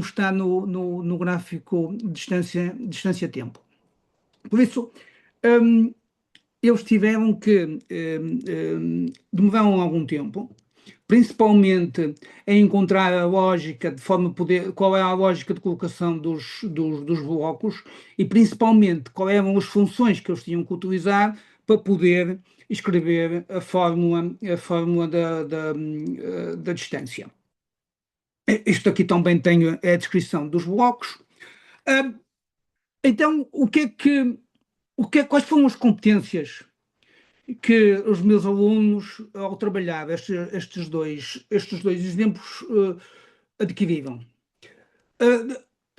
está no gráfico distância-tempo. Por isso, eles tiveram que demoraram algum tempo, principalmente a encontrar a lógica de forma a poder, qual é a lógica de colocação dos blocos e principalmente quais eram as funções que eles tinham que utilizar para poder escrever a fórmula da distância. Isto aqui também tem a descrição dos blocos. Então, quais foram as competências que os meus alunos, ao trabalhar estes dois exemplos, adquiriram?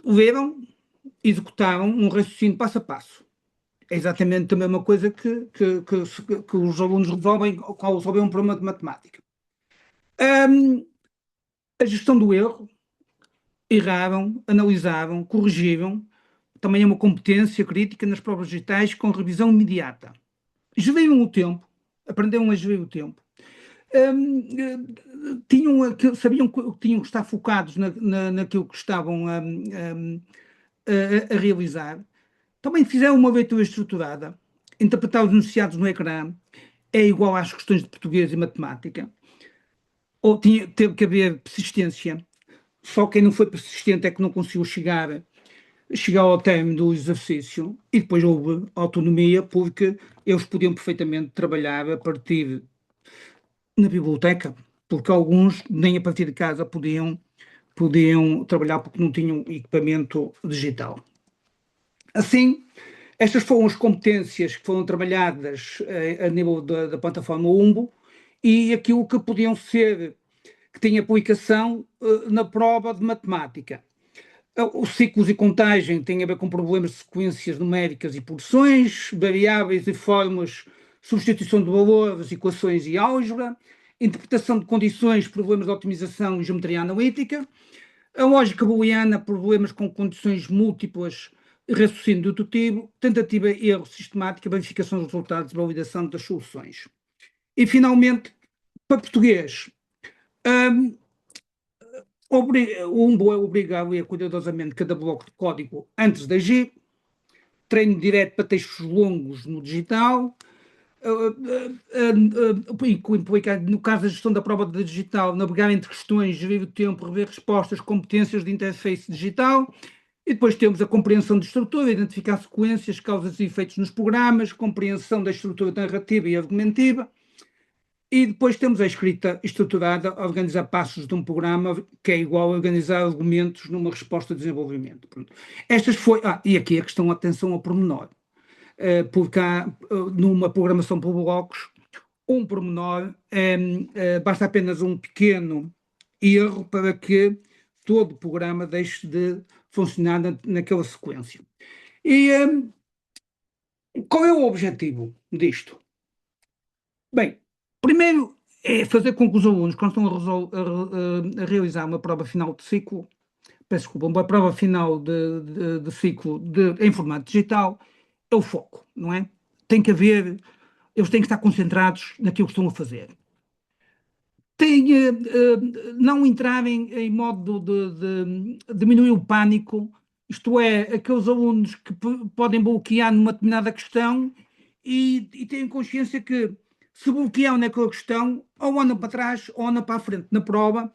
Leram, executaram um raciocínio passo a passo. É exatamente a mesma coisa que os alunos resolvem ao resolver um problema de matemática. A gestão do erro, erraram, analisaram, corrigiram. Também é uma competência crítica nas provas digitais com revisão imediata. Geriram o tempo, aprenderam a gerir o tempo. Sabiam que tinham que estar focados naquilo que estavam a realizar. Também fizeram uma leitura estruturada. Interpretar os enunciados no ecrã é igual às questões de português e matemática. Ou teve que haver persistência. Só quem não foi persistente é que não conseguiu chegar ao término do exercício, e depois houve autonomia, porque eles podiam perfeitamente trabalhar a partir na biblioteca, porque alguns nem a partir de casa podiam trabalhar porque não tinham equipamento digital. Assim, estas foram as competências que foram trabalhadas a nível da plataforma UMBO e aquilo que podiam ser, que tem aplicação na prova de matemática. Os ciclos e contagem têm a ver com problemas de sequências numéricas e porções, variáveis e fórmulas, substituição de valores, equações e álgebra, interpretação de condições, problemas de otimização e geometria analítica, a lógica booleana, problemas com condições múltiplas, raciocínio dedutivo, tentativa e erro sistemática, verificação dos resultados e validação das soluções. E, finalmente, para português, o UMBO é obrigado a ler cuidadosamente cada bloco de código antes de agir, treino direto para textos longos no digital, no caso da gestão da prova de digital, navegar entre questões, gerir o tempo, rever respostas, competências de interface digital, e depois temos a compreensão de estrutura, identificar sequências, causas e efeitos nos programas, compreensão da estrutura narrativa e argumentativa. E depois temos a escrita estruturada, organizar passos de um programa, que é igual a organizar argumentos numa resposta de desenvolvimento. Pronto. E aqui a questão, atenção ao pormenor, porque há, numa programação por blocos, um pormenor, basta apenas um pequeno erro para que todo o programa deixe de funcionar naquela sequência. E qual é o objetivo disto? Bem, primeiro é fazer com que os alunos, quando estão a realizar uma prova final de ciclo, uma prova final de ciclo em formato digital, é o foco, não é? Eles têm que estar concentrados naquilo que estão a fazer. Não entrarem em modo de diminuir o pânico, isto é, aqueles alunos que podem bloquear numa determinada questão e têm consciência que, se bloqueam naquela questão, ou andam para trás ou andam para a frente na prova,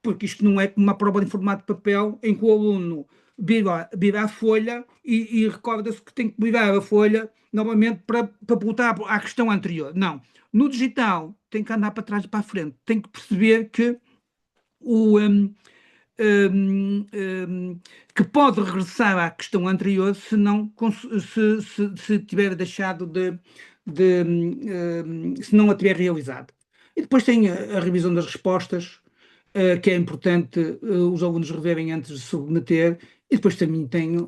porque isto não é como uma prova de formato de papel em que o aluno vira a folha e recorda-se que tem que virar a folha novamente para voltar à questão anterior. Não. No digital tem que andar para trás e para a frente. Tem que perceber que que pode regressar à questão anterior se tiver deixado se não a tiver realizado. E depois tem a revisão das respostas, que é importante os alunos reverem antes de submeter, e depois também tem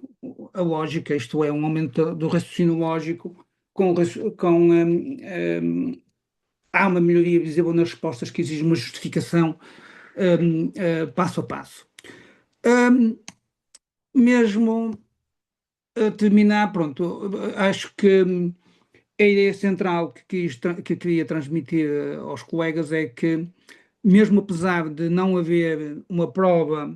a lógica, isto é, um aumento do raciocínio lógico com há uma melhoria visível nas respostas que exige uma justificação passo a passo. Mesmo a terminar, pronto, acho que a ideia central que queria transmitir aos colegas é que, mesmo apesar de não haver uma prova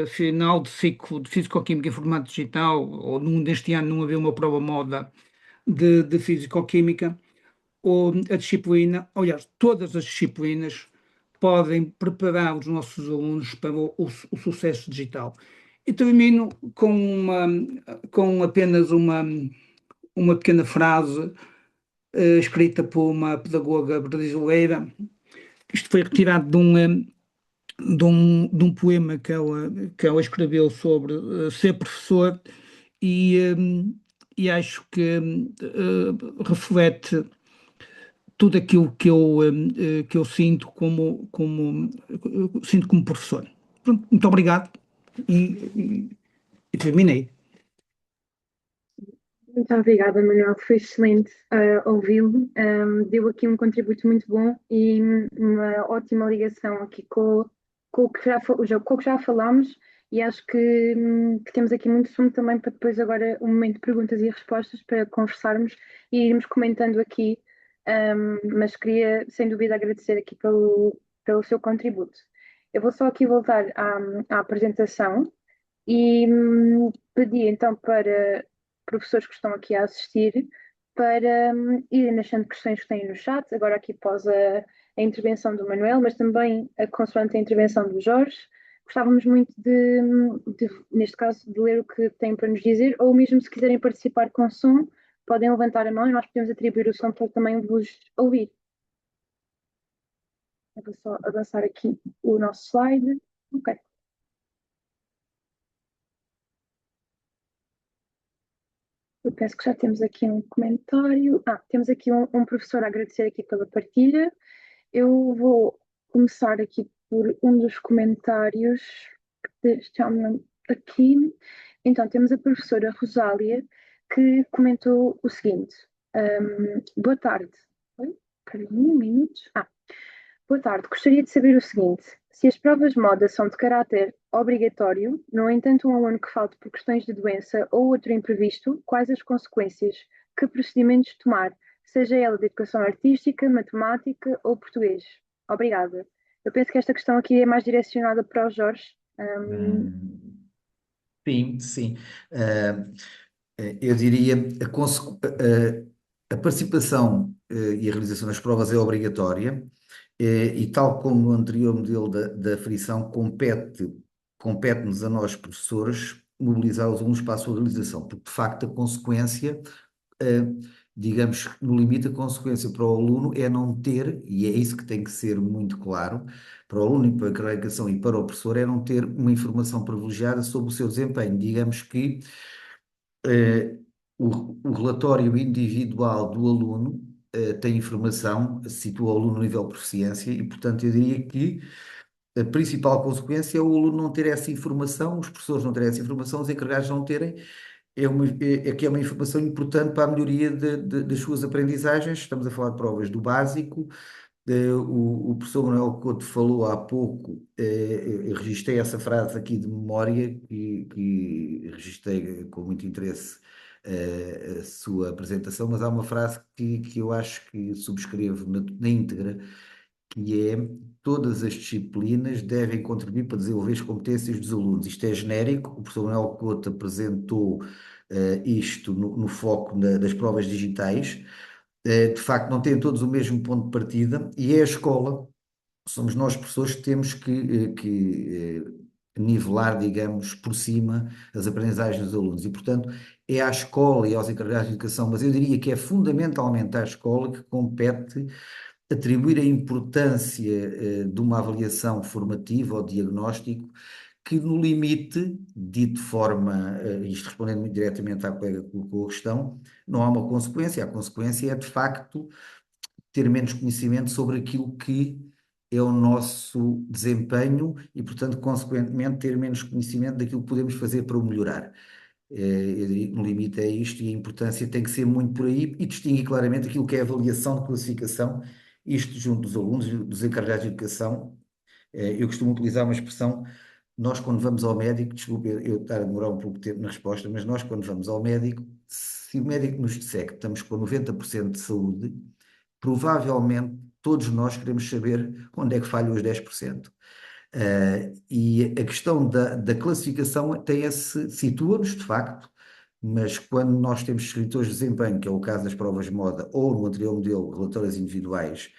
final de ciclo de Físico-Química em formato digital, ou neste ano não haver uma prova moda de Físico-Química, ou a disciplina, aliás, todas as disciplinas podem preparar os nossos alunos para o sucesso digital. E termino com apenas uma pequena frase escrita por uma pedagoga brasileira. Isto foi retirado de um poema que ela escreveu sobre ser professor e acho que reflete tudo aquilo que eu sinto como professor. Pronto, muito obrigado e terminei. Muito obrigada, Manuel. Foi excelente ouvi-lo. Deu aqui um contributo muito bom e uma ótima ligação aqui com o que com o que já falámos. E acho que temos aqui muito sumo também para depois agora um momento de perguntas e respostas para conversarmos e irmos comentando aqui. Mas queria, sem dúvida, agradecer aqui pelo seu contributo. Eu vou só aqui voltar à apresentação e pedi então para professores que estão aqui a assistir para irem deixando questões que têm no chat, agora aqui após a intervenção do Manuel, mas também consoante a intervenção do Jorge. Gostávamos muito neste caso, de ler o que têm para nos dizer, ou mesmo se quiserem participar com som, podem levantar a mão e nós podemos atribuir o som para também vos ouvir. Eu vou só avançar aqui o nosso slide. Ok. Eu penso que já temos aqui um comentário. Temos aqui um professor a agradecer aqui pela partilha. Eu vou começar aqui por um dos comentários que estão aqui. Então, temos a professora Rosália que comentou o seguinte. Boa tarde. Oi, peraí, um minuto. Boa tarde. Gostaria de saber o seguinte: se as provas de moda são de caráter obrigatório, no entanto, um aluno que falte por questões de doença ou outro imprevisto, quais as consequências? Que procedimentos tomar? Seja ela de educação artística, matemática ou português? Obrigada. Eu penso que esta questão aqui é mais direcionada para o Jorge. Sim, sim. Eu diria a participação e a realização das provas é obrigatória e tal como no anterior modelo da aferição, compete-nos a nós, professores, mobilizar os alunos para a sua realização, porque de facto a consequência, digamos, no limite, a consequência para o aluno é não ter, e é isso que tem que ser muito claro, para o aluno e para a classificação e para o professor, é não ter uma informação privilegiada sobre o seu desempenho. Digamos que o relatório individual do aluno tem informação, situa o aluno no nível de proficiência e, portanto, eu diria que a principal consequência é o aluno não ter essa informação, os professores não terem essa informação, os encarregados não terem, que é uma informação importante para a melhoria das suas aprendizagens. Estamos a falar de provas do básico. O professor Manuel Couto falou há pouco, eu registrei essa frase aqui de memória, que registrei com muito interesse a sua apresentação, mas há uma frase que eu acho que subscrevo na íntegra, que é: todas as disciplinas devem contribuir para desenvolver as competências dos alunos. Isto é genérico, o professor Manuel Couto apresentou isto no foco das provas digitais. De facto, não têm todos o mesmo ponto de partida e é a escola, somos nós professores que temos que nivelar, digamos, por cima as aprendizagens dos alunos e, portanto, é à escola e aos encarregados de educação, mas eu diria que é fundamentalmente à escola que compete atribuir a importância de uma avaliação formativa ou diagnóstico que, no limite, dito de forma, isto respondendo muito diretamente à colega que colocou a questão, não há uma consequência. A consequência é, de facto, ter menos conhecimento sobre aquilo que é o nosso desempenho e, portanto, consequentemente, ter menos conhecimento daquilo que podemos fazer para o melhorar. Eu diria que no limite é isto e a importância tem que ser muito por aí e distinguir claramente aquilo que é avaliação de classificação isto junto dos alunos e dos encarregados de educação. Eu costumo utilizar uma expressão, nós quando vamos ao médico, desculpe eu estar a demorar um pouco de tempo na resposta, mas nós quando vamos ao médico, se o médico nos disser que estamos com 90% de saúde, provavelmente todos nós queremos saber onde é que falham os 10%. E a questão da classificação situa-nos, de facto, mas quando nós temos escritores de desempenho, que é o caso das provas de moda, ou no anterior modelo, relatórios individuais,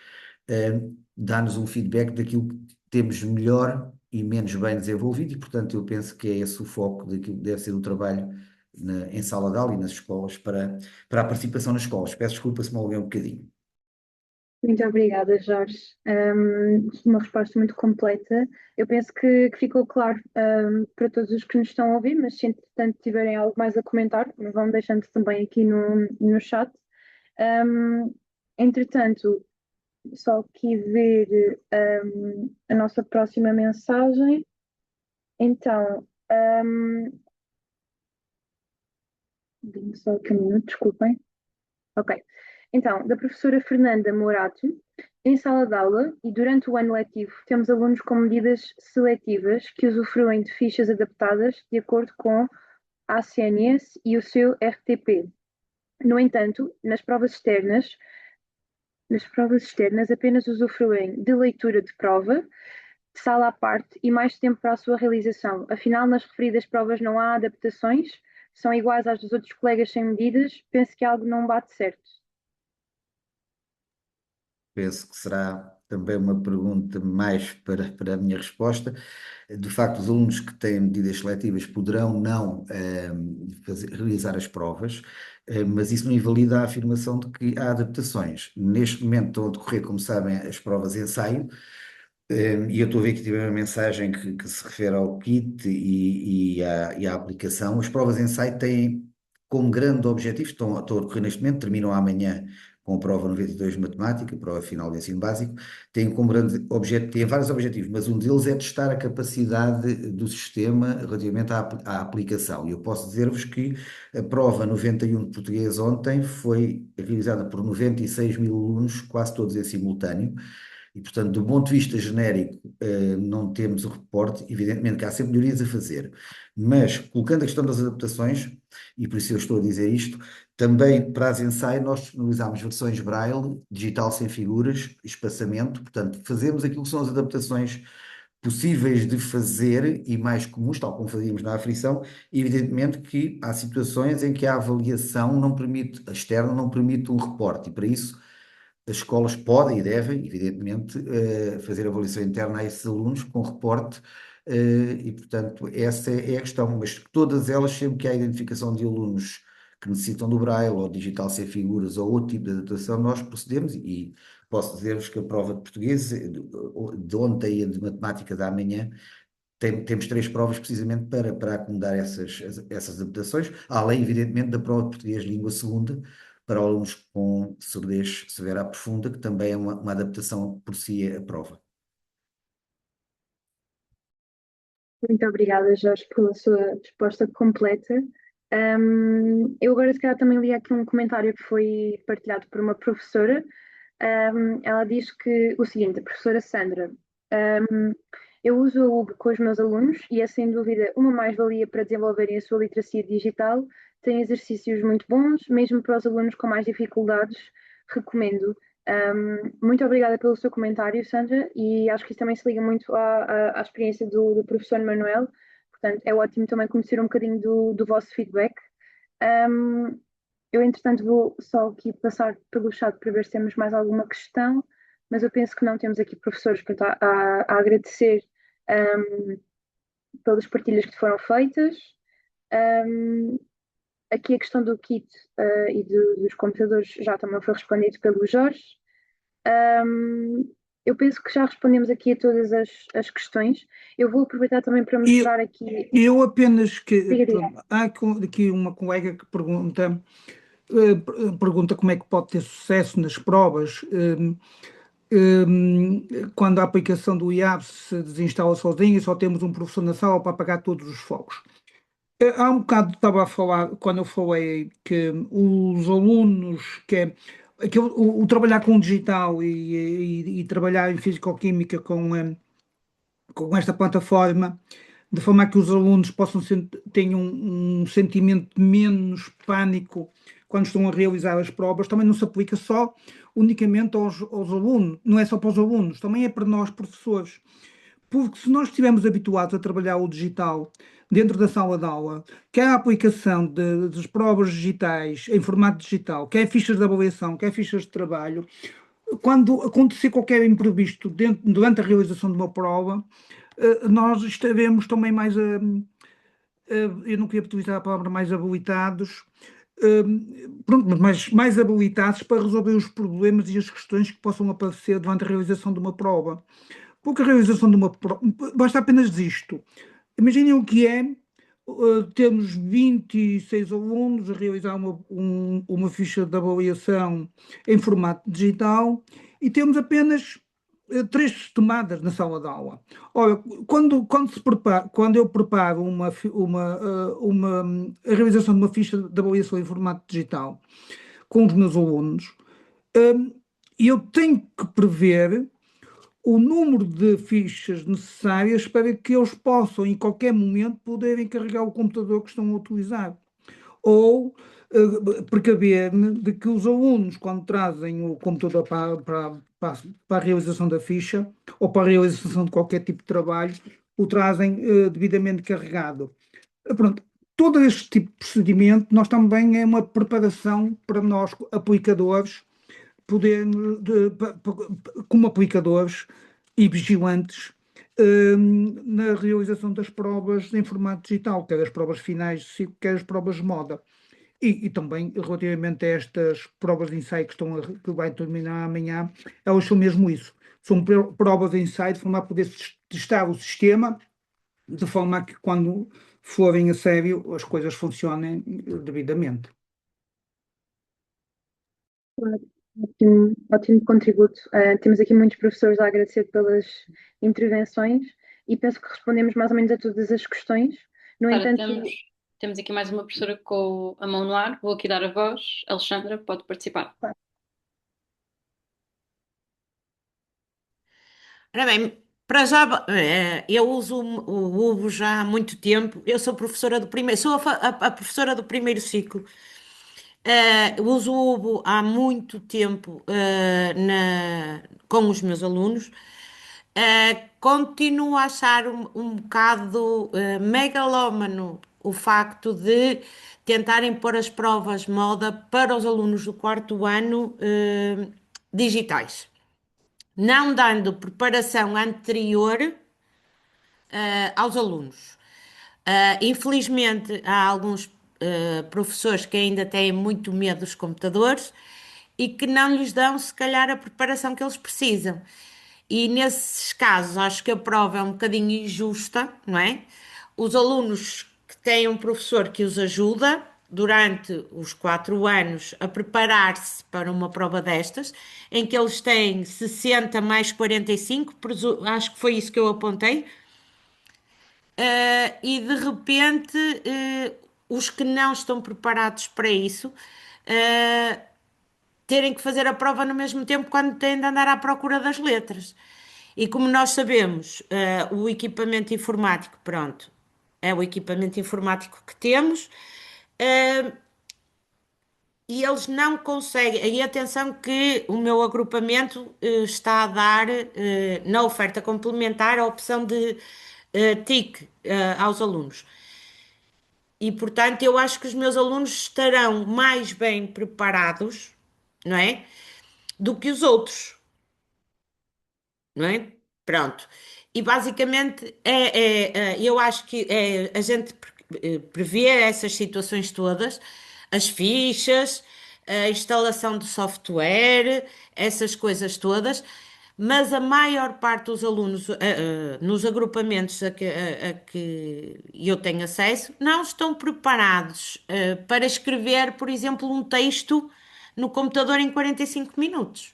dá-nos um feedback daquilo que temos melhor e menos bem desenvolvido, e portanto eu penso que é esse o foco daquilo que deve ser o trabalho em sala de aula e nas escolas para a participação nas escolas. Peço desculpa se me alonguei um bocadinho. Muito obrigada, Jorge. Uma resposta muito completa. Eu penso que ficou claro, para todos os que nos estão a ouvir, mas se entretanto tiverem algo mais a comentar, vão deixando também aqui no chat. Entretanto, só aqui ver a nossa próxima mensagem. Então, só aqui um minuto, desculpem. Ok. Então, da professora Fernanda Morato, em sala de aula e durante o ano letivo, temos alunos com medidas seletivas que usufruem de fichas adaptadas de acordo com a ACNS e o seu RTP. No entanto, nas provas externas apenas usufruem de leitura de prova, de sala à parte e mais tempo para a sua realização. Afinal, nas referidas provas não há adaptações, são iguais às dos outros colegas sem medidas, penso que algo não bate certo. Penso que será também uma pergunta mais para a minha resposta. De facto, os alunos que têm medidas seletivas poderão não realizar as provas, mas isso não invalida a afirmação de que há adaptações. Neste momento estão a decorrer, como sabem, as provas de ensaio, e eu estou a ver que tive uma mensagem que se refere ao kit e à aplicação. As provas de ensaio têm como grande objetivo, estão a decorrer neste momento, terminam amanhã com a prova 92 de matemática, prova final de ensino básico, têm como grande objetivo, têm vários objetivos, mas um deles é testar a capacidade do sistema relativamente à aplicação. E eu posso dizer-vos que a prova 91 de português ontem foi realizada por 96 mil alunos, quase todos em simultâneo. E, portanto, do ponto de vista genérico, não temos o reporte, evidentemente que há sempre melhorias a fazer, mas colocando a questão das adaptações, e por isso eu estou a dizer isto, também para as ensaio nós disponibilizámos versões Braille, digital sem figuras, espaçamento, portanto, fazemos aquilo que são as adaptações possíveis de fazer e mais comuns, tal como fazíamos na aflição, e evidentemente que há situações em que a avaliação não permite, a externa não permite um reporte, e para isso as escolas podem e devem, evidentemente, fazer avaliação interna a esses alunos com reporte, e, portanto, essa é a questão. Mas todas elas, sempre que há identificação de alunos que necessitam do Braille ou digital sem figuras ou outro tipo de adaptação, nós procedemos e posso dizer-vos que a prova de português de ontem e de matemática da manhã temos 3 provas precisamente para acomodar essas adaptações, além, evidentemente, da prova de português língua segunda, para alunos com surdez severa profunda, que também é uma adaptação por si a prova. Muito obrigada, Jorge, pela sua resposta completa. Eu agora, se calhar, também li aqui um comentário que foi partilhado por uma professora. Ela diz que o seguinte, a professora Sandra: eu uso a UB com os meus alunos e é sem dúvida uma mais-valia para desenvolverem a sua literacia digital. Tem exercícios muito bons, mesmo para os alunos com mais dificuldades, recomendo. Muito obrigada pelo seu comentário, Sandra, e acho que isso também se liga muito à experiência do professor Manuel. Portanto, é ótimo também conhecer um bocadinho do vosso feedback. Eu, entretanto, vou só aqui passar pelo chat para ver se temos mais alguma questão, mas eu penso que não temos aqui professores para a agradecer pelas partilhas que foram feitas. Aqui a questão do kit e dos computadores já também foi respondido pelo Jorge. Eu penso que já respondemos aqui a todas as questões. Eu vou aproveitar também para mostrar aqui. Eu apenas que. Diga, diga. Pronto, há aqui uma colega que pergunta como é que pode ter sucesso nas provas. Quando a aplicação do IAB se desinstala sozinha e só temos um professor na sala para apagar todos os fogos. Há um bocado estava a falar, quando eu falei que os alunos, o trabalhar com o digital e trabalhar em fisicoquímica com esta plataforma, de forma a que os alunos tenham um sentimento de menos pânico quando estão a realizar as provas, também não se aplica só unicamente aos alunos, não é só para os alunos, também é para nós, professores. Porque se nós estivermos habituados a trabalhar o digital dentro da sala de aula, quer a aplicação das provas digitais em formato digital, quer fichas de avaliação, quer fichas de trabalho, quando acontecer qualquer imprevisto durante a realização de uma prova, nós estaremos também eu não queria utilizar a palavra mais habilitados, pronto, mas mais habilitados para resolver os problemas e as questões que possam aparecer durante a realização de uma prova. Porque a realização de uma prova, basta apenas isto. Imaginem o que é termos 26 alunos a realizar uma ficha de avaliação em formato digital e temos apenas três tomadas na sala de aula. Ora, quando eu preparo a realização de uma ficha de avaliação em formato digital com os meus alunos, eu tenho que prever o número de fichas necessárias para que eles possam, em qualquer momento, poderem carregar o computador que estão a utilizar. Ou precaver-me de que os alunos, quando trazem o computador para a realização da ficha ou para a realização de qualquer tipo de trabalho, o trazem devidamente carregado. Pronto, todo este tipo de procedimento, nós também é uma preparação para nós, aplicadores, poder, como aplicadores e vigilantes, na realização das provas em formato digital, quer as provas finais de ciclo, quer as provas de moda. E também, relativamente a estas provas de ensaio que vai terminar amanhã, elas são mesmo isso. São provas de ensaio de forma a poder testar o sistema, de forma a que quando forem a sério as coisas funcionem devidamente. Ótimo, ótimo contributo. Temos aqui muitos professores a agradecer pelas intervenções e penso que respondemos mais ou menos a todas as questões. No Sara, entanto, temos aqui mais uma professora com a mão no ar. Vou aqui dar a voz. Alexandra, pode participar. Ora bem, para já, eu uso o Ubo já há muito tempo. Eu sou professora do primeiro, sou a professora do primeiro ciclo. Uso o Ubo há muito tempo, com os meus alunos. Continuo a achar um bocado megalómano o facto de tentarem pôr as provas de moda para os alunos do quarto ano digitais, não dando preparação anterior aos alunos. Infelizmente, há alguns professores que ainda têm muito medo dos computadores e que não lhes dão, se calhar, a preparação que eles precisam. E nesses casos, acho que a prova é um bocadinho injusta, não é? Os alunos que têm um professor que os ajuda durante os 4 anos a preparar-se para uma prova destas, em que eles têm 60 mais 45, acho que foi isso que eu apontei, e de repente, os que não estão preparados para isso, terem que fazer a prova no mesmo tempo quando têm de andar à procura das letras. E como nós sabemos, o equipamento informático, pronto, é o equipamento informático que temos, e eles não conseguem. E atenção que o meu agrupamento está a dar, na oferta complementar, a opção de TIC aos alunos. E, portanto, eu acho que os meus alunos estarão mais bem preparados, não é? Do que os outros, não é? Pronto. E basicamente eu acho que a gente prevê essas situações todas, as fichas, a instalação de software, essas coisas todas, mas a maior parte dos alunos nos agrupamentos a que eu tenho acesso não estão preparados para escrever, por exemplo, um texto no computador em 45 minutos,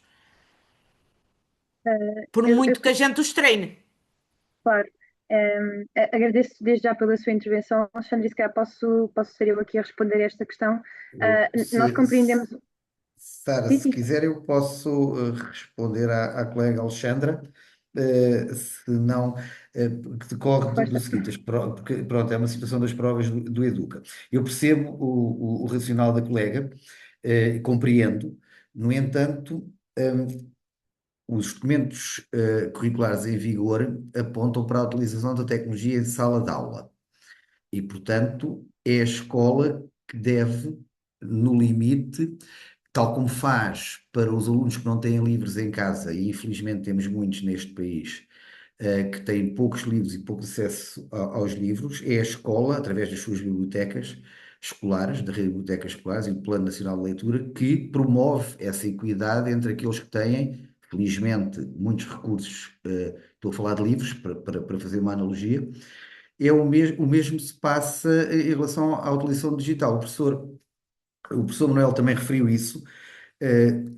por eu muito que a gente os treine. claro, agradeço desde já pela sua intervenção, Alexandre, e se calhar posso ser eu aqui a responder a esta questão. Nós Se- compreendemos. Sara, Sim, se sim, quiser, eu posso responder à colega Alexandra, se não, que decorre do força. seguinte, porque pronto, é uma situação das provas do Educa. Eu percebo o racional da colega, compreendo, no entanto, os documentos curriculares em vigor apontam para a utilização da tecnologia em sala de aula. E, portanto, é a escola que deve, no limite, tal como faz para os alunos que não têm livros em casa, e infelizmente temos muitos neste país, que têm poucos livros e pouco acesso aos livros, é a escola, através das suas bibliotecas escolares, da rede de bibliotecas escolares e do Plano Nacional de Leitura, que promove essa equidade entre aqueles que têm, felizmente, muitos recursos, estou a falar de livros, para fazer uma analogia, o mesmo se passa em relação à utilização digital. O professor Manuel também referiu isso.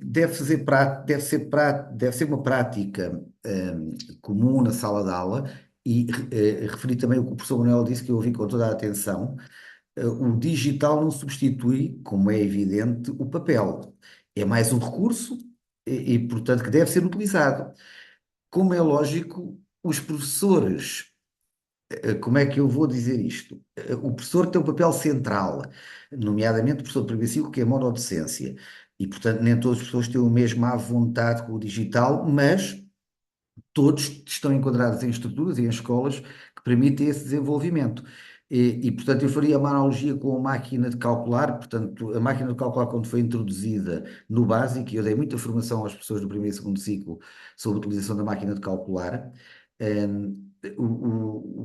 Deve ser uma prática comum na sala de aula e referi também o que o professor Manuel disse, que eu ouvi com toda a atenção. O digital não substitui, como é evidente, o papel. É mais um recurso portanto, que deve ser utilizado. Como é lógico, os professores, como é que eu vou dizer isto? O professor tem um papel central, nomeadamente o professor progressivo, que é a monodocência. E, portanto, nem todas as pessoas têm a mesma vontade com o digital, mas todos estão enquadrados em estruturas e em escolas que permitem esse desenvolvimento. Portanto, eu faria uma analogia com a máquina de calcular. Portanto, a máquina de calcular, quando foi introduzida no básico, e eu dei muita formação às pessoas do primeiro e segundo ciclo sobre a utilização da máquina de calcular,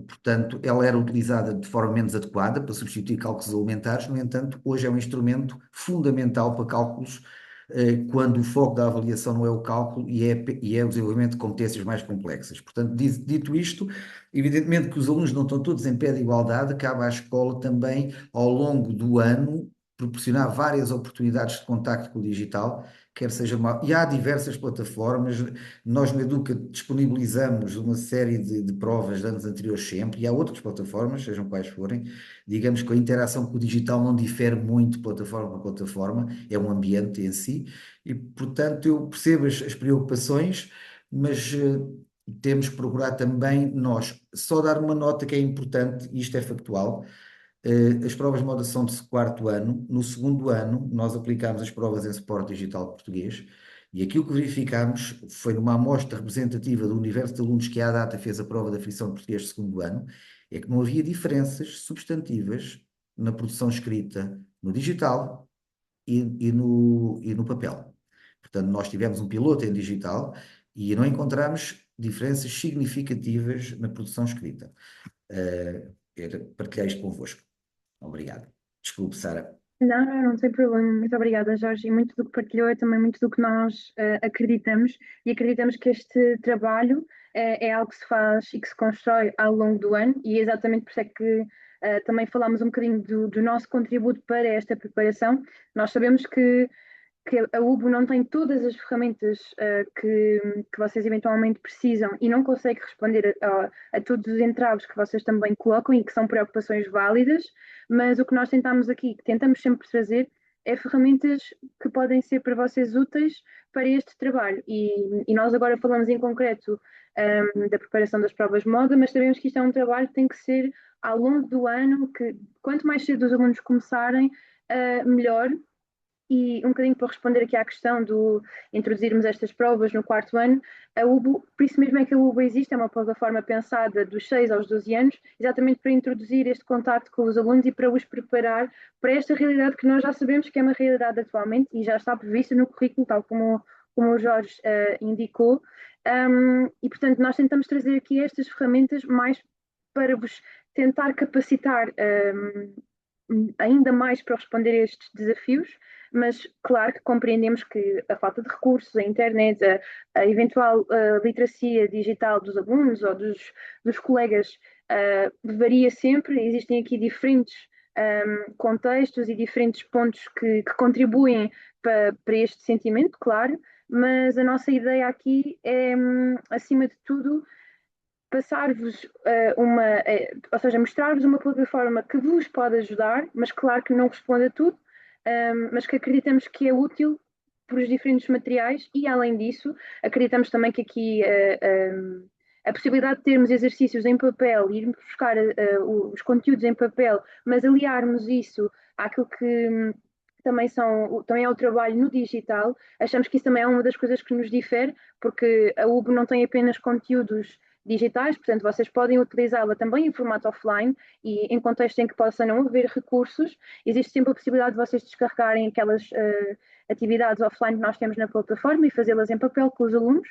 portanto, ela era utilizada de forma menos adequada para substituir cálculos elementares. No entanto, hoje é um instrumento fundamental para cálculos, quando o foco da avaliação não é o cálculo e é o desenvolvimento de competências mais complexas. Portanto, dito isto, evidentemente que os alunos não estão todos em pé de igualdade, cabe à escola também, ao longo do ano, proporcionar várias oportunidades de contacto com o digital, quer seja e há diversas plataformas. Nós no Educa disponibilizamos uma série de provas de anos anteriores sempre, e há outras plataformas, sejam quais forem. Digamos que a interação com o digital não difere muito plataforma para plataforma, é um ambiente em si, e portanto eu percebo as preocupações, mas temos que procurar também nós só dar uma nota que é importante, e isto é factual. As provas de moda são de quarto ano. No segundo ano, nós aplicámos as provas em suporte digital português, e aquilo que verificámos foi, numa amostra representativa do universo de alunos que à data fez a prova da frição de português de segundo ano, é que não havia diferenças substantivas na produção escrita no digital e no papel. Portanto, nós tivemos um piloto em digital e não encontramos diferenças significativas na produção escrita. Era partilhar isto convosco. Obrigado. Desculpe, Sara. Não, não, não tem problema. Muito obrigada, Jorge. E muito do que partilhou é também muito do que nós acreditamos. E acreditamos que este trabalho é algo que se faz e que se constrói ao longo do ano. E é exatamente por isso é que também falámos um bocadinho do nosso contributo para esta preparação. Nós sabemos que a UBO não tem todas as ferramentas que vocês eventualmente precisam e não consegue responder a todos os entraves que vocês também colocam e que são preocupações válidas, mas o que nós tentamos aqui, que tentamos sempre trazer, é ferramentas que podem ser para vocês úteis para este trabalho. E nós agora falamos em concreto da preparação das provas de moda, mas sabemos que isto é um trabalho que tem que ser ao longo do ano, que quanto mais cedo os alunos começarem, melhor. E um bocadinho para responder aqui à questão do introduzirmos estas provas no quarto ano, a UBO, por isso mesmo é que a UBO existe, é uma plataforma pensada dos 6 aos 12 anos, exatamente para introduzir este contacto com os alunos e para os preparar para esta realidade que nós já sabemos que é uma realidade atualmente e já está prevista no currículo, tal como o Jorge indicou. E, portanto, nós tentamos trazer aqui estas ferramentas mais para vos tentar capacitar ainda mais para responder a estes desafios, mas claro que compreendemos que a falta de recursos, a internet, a eventual literacia digital dos alunos ou dos colegas varia sempre. Existem aqui diferentes contextos e diferentes pontos que contribuem para este sentimento, claro, mas a nossa ideia aqui é, acima de tudo, passar-vos ou seja, mostrar-vos uma plataforma que vos pode ajudar, mas claro que não responde a tudo, mas que acreditamos que é útil por os diferentes materiais e, além disso, acreditamos também que aqui a possibilidade de termos exercícios em papel, irmos buscar os conteúdos em papel, mas aliarmos isso àquilo que também é o trabalho no digital, achamos que isso também é uma das coisas que nos difere, porque a UB não tem apenas conteúdos digitais, portanto, vocês podem utilizá-la também em formato offline e em contexto em que possa não haver recursos, existe sempre a possibilidade de vocês descarregarem aquelas atividades offline que nós temos na plataforma e fazê-las em papel com os alunos,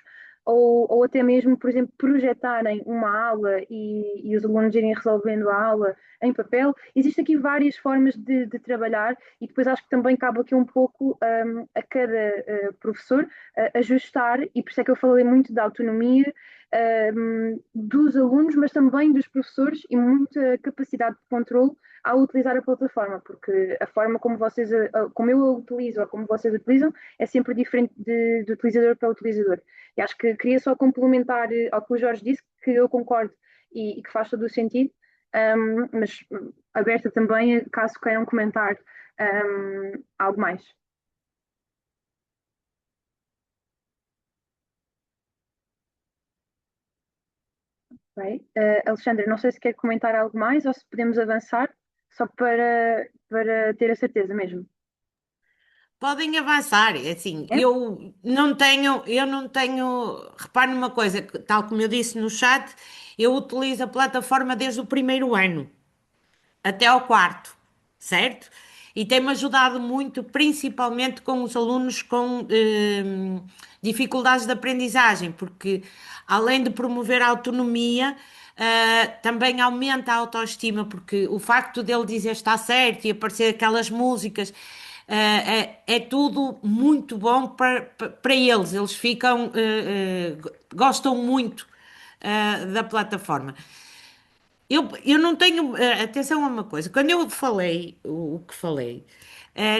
ou até mesmo, por exemplo, projetarem uma aula e os alunos irem resolvendo a aula em papel. Existem aqui várias formas de trabalhar e depois acho que também cabe aqui um pouco a cada professor ajustar, e por isso é que eu falei muito da autonomia dos alunos, mas também dos professores e muita capacidade de controle ao utilizar a plataforma, porque a forma como vocês, como eu a utilizo ou como vocês utilizam, é sempre diferente de utilizador para utilizador. E acho que queria só complementar ao que o Jorge disse, que eu concordo e que faz todo o sentido, mas aberta também, caso queiram comentar algo mais. Okay. Alexandra, não sei se quer comentar algo mais ou se podemos avançar, só para ter a certeza mesmo. Podem avançar, é assim, É? repare numa coisa, tal como eu disse no chat, eu utilizo a plataforma desde o primeiro ano até ao quarto, certo? E tem-me ajudado muito, principalmente com os alunos com dificuldades de aprendizagem, porque além de promover a autonomia, também aumenta a autoestima, porque o facto dele dizer está certo e aparecer aquelas músicas. É tudo muito bom para eles, eles gostam muito da plataforma. Eu não tenho. Atenção a uma coisa, quando eu falei o que falei,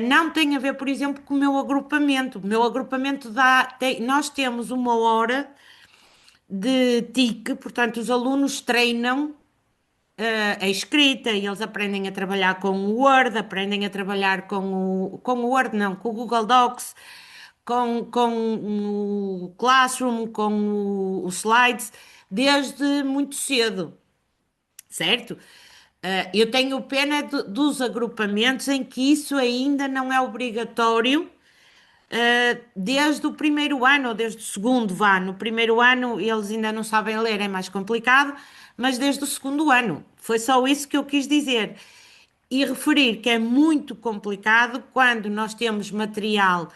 não tem a ver, por exemplo, com o meu agrupamento. O meu agrupamento nós temos uma hora de TIC, portanto, os alunos treinam a escrita e eles aprendem a trabalhar com o Word, aprendem a trabalhar com o Word, não, com o Google Docs, com o Classroom, com o Slides, desde muito cedo, certo? Eu tenho pena dos agrupamentos em que isso ainda não é obrigatório, desde o primeiro ano ou desde o segundo, vá. No primeiro ano eles ainda não sabem ler, é mais complicado, mas desde o segundo ano. Foi só isso que eu quis dizer. E referir que é muito complicado quando nós temos material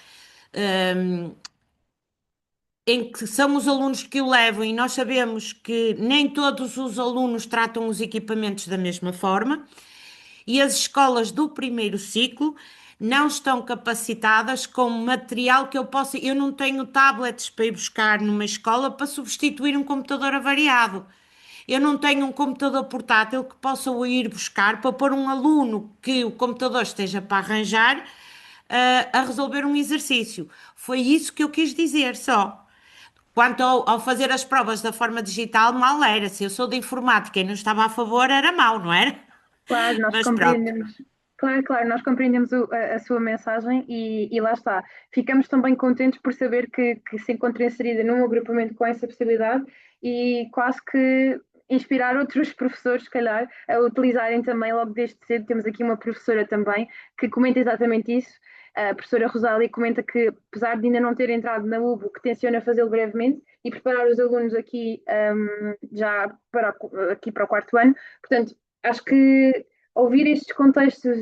em que são os alunos que o levam e nós sabemos que nem todos os alunos tratam os equipamentos da mesma forma e as escolas do primeiro ciclo não estão capacitadas com material que eu possa. Eu não tenho tablets para ir buscar numa escola para substituir um computador avariado. Eu não tenho um computador portátil que possa ir buscar para pôr um aluno que o computador esteja para arranjar, a resolver um exercício. Foi isso que eu quis dizer só. Quanto ao fazer as provas da forma digital, mal era. Se eu sou de informática e não estava a favor, era mau, não era? Claro, nós Mas pronto. compreendemos. Claro, nós compreendemos a sua mensagem e lá está. Ficamos também contentes por saber que se encontra inserida num agrupamento com essa possibilidade e quase que inspirar outros professores, se calhar, a utilizarem também logo desde cedo. Temos aqui uma professora também que comenta exatamente isso. A professora Rosália comenta que, apesar de ainda não ter entrado na UBO, que tenciona fazê-lo brevemente e preparar os alunos aqui já aqui para o quarto ano. Portanto, acho que ouvir estes contextos,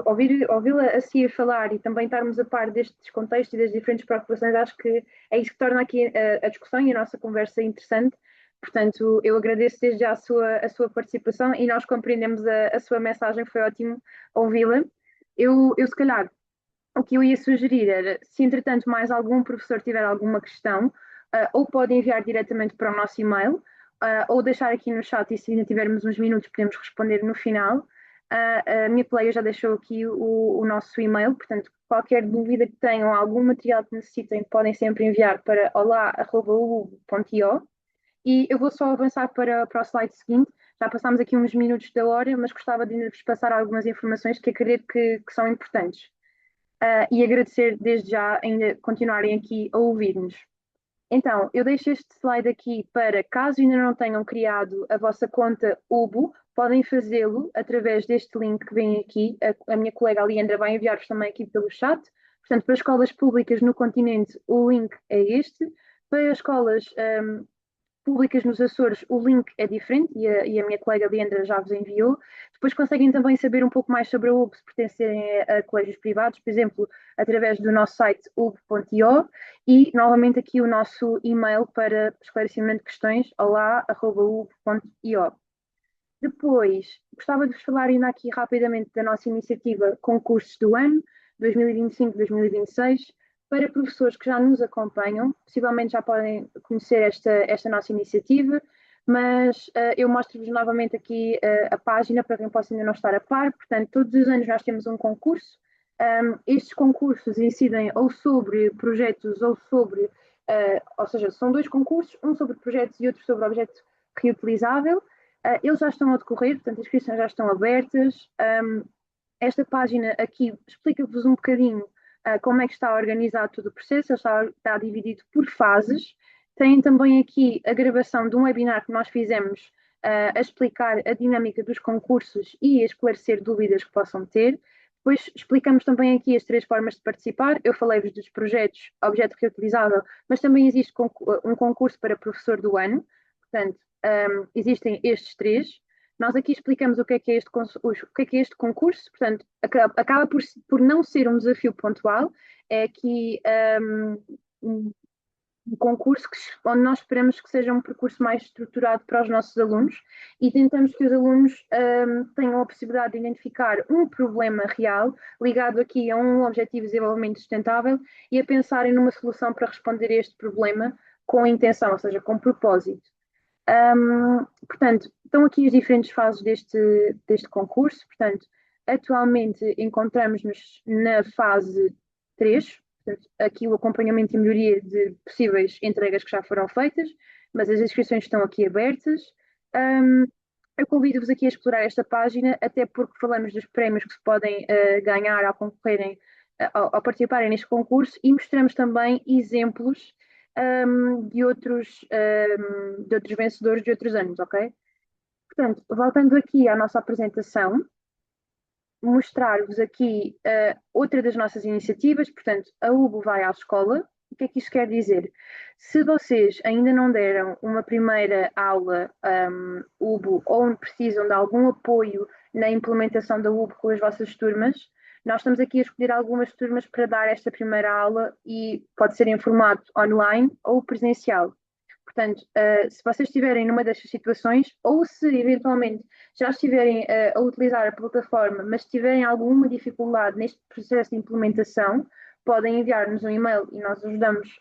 ouvi-la assim a falar e também estarmos a par destes contextos e das diferentes preocupações, acho que é isso que torna aqui a discussão e a nossa conversa interessante. Portanto, eu agradeço desde já a sua participação e nós compreendemos a sua mensagem, foi ótimo ouvi-la. Eu, se calhar, o que eu ia sugerir era, se entretanto mais algum professor tiver alguma questão, ou pode enviar diretamente para o nosso e-mail, ou deixar aqui no chat e se ainda tivermos uns minutos podemos responder no final. A minha colega já deixou aqui o nosso e-mail, portanto, qualquer dúvida que tenham, algum material que necessitem, podem sempre enviar para olá@ubu.io. E eu vou só avançar para o slide seguinte. Já passámos aqui uns minutos da hora, mas gostava de ainda vos passar algumas informações que acredito que são importantes. e agradecer desde já ainda continuarem aqui a ouvir-nos. Então, eu deixo este slide aqui para, caso ainda não tenham criado a vossa conta Ubo, podem fazê-lo através deste link que vem aqui. A minha colega Leandra vai enviar-vos também aqui pelo chat. Portanto, para escolas públicas no continente, o link é este. Para escolas públicas nos Açores, o link é diferente e a minha colega Leandra já vos enviou. Depois conseguem também saber um pouco mais sobre a UB se pertencerem a colégios privados, por exemplo, através do nosso site ub.io e novamente aqui o nosso e-mail para esclarecimento de questões, olá@ub.io. Depois, gostava de vos falar ainda aqui rapidamente da nossa iniciativa Concursos do Ano 2025-2026, para professores que já nos acompanham, possivelmente já podem conhecer esta nossa iniciativa, mas eu mostro-vos novamente aqui a página para quem possa ainda não estar a par. Portanto, todos os anos nós temos um concurso. Estes concursos incidem ou sobre projetos ou sobre, ou seja, são dois concursos, um sobre projetos e outro sobre objeto reutilizável. Eles já estão a decorrer, portanto, as inscrições já estão abertas. Esta página aqui explica-vos um bocadinho como é que está organizado todo o processo. Ele está dividido por fases. Tem também aqui a gravação de um webinar que nós fizemos a explicar a dinâmica dos concursos e a esclarecer dúvidas que possam ter. Depois explicamos também aqui as 3 formas de participar. Eu falei-vos dos projetos, objeto reutilizável, mas também existe um concurso para professor do ano. Portanto, existem estes 3. Nós aqui explicamos o que é este concurso. Portanto, acaba por não ser um desafio pontual, é aqui um concurso onde nós esperamos que seja um percurso mais estruturado para os nossos alunos e tentamos que os alunos tenham a possibilidade de identificar um problema real ligado aqui a um objetivo de desenvolvimento sustentável e a pensarem numa solução para responder a este problema com intenção, ou seja, com propósito. Portanto, estão aqui as diferentes fases deste concurso. Portanto, atualmente encontramos-nos na fase 3, portanto, aqui o acompanhamento e melhoria de possíveis entregas que já foram feitas, mas as inscrições estão aqui abertas. Eu convido-vos aqui a explorar esta página, até porque falamos dos prémios que se podem ganhar ao concorrerem, ao participarem neste concurso, e mostramos também exemplos de outros vencedores de outros anos, ok? Portanto, voltando aqui à nossa apresentação, mostrar-vos aqui outra das nossas iniciativas. Portanto, a UBO vai à escola. O que é que isto quer dizer? Se vocês ainda não deram uma primeira aula UBO ou precisam de algum apoio na implementação da UBO com as vossas turmas, nós estamos aqui a escolher algumas turmas para dar esta primeira aula e pode ser em formato online ou presencial. Portanto, se vocês estiverem numa destas situações, ou se eventualmente já estiverem a utilizar a plataforma, mas tiverem alguma dificuldade neste processo de implementação, podem enviar-nos um e-mail e nós ajudamos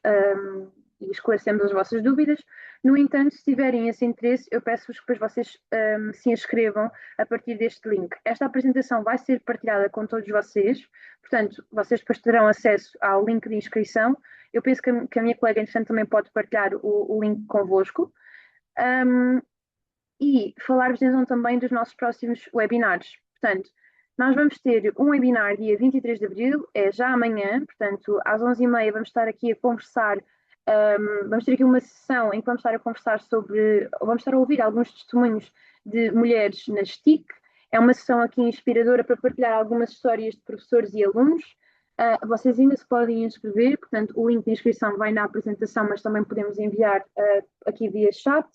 e esclarecemos as vossas dúvidas. No entanto, se tiverem esse interesse, eu peço-vos que depois vocês se inscrevam a partir deste link. Esta apresentação vai ser partilhada com todos vocês, portanto, vocês depois terão acesso ao link de inscrição. Eu penso que a minha colega, entretanto, também pode partilhar o link convosco. E falar-vos então também dos nossos próximos webinars. Portanto, nós vamos ter um webinar dia 23 de abril, é já amanhã, portanto, às 11h30 vamos estar aqui a conversar. Vamos ter aqui uma sessão em que vamos estar a conversar vamos estar a ouvir alguns testemunhos de mulheres nas TIC. É uma sessão aqui inspiradora para partilhar algumas histórias de professores e alunos. Vocês ainda se podem inscrever, portanto, o link de inscrição vai na apresentação, mas também podemos enviar aqui via chat.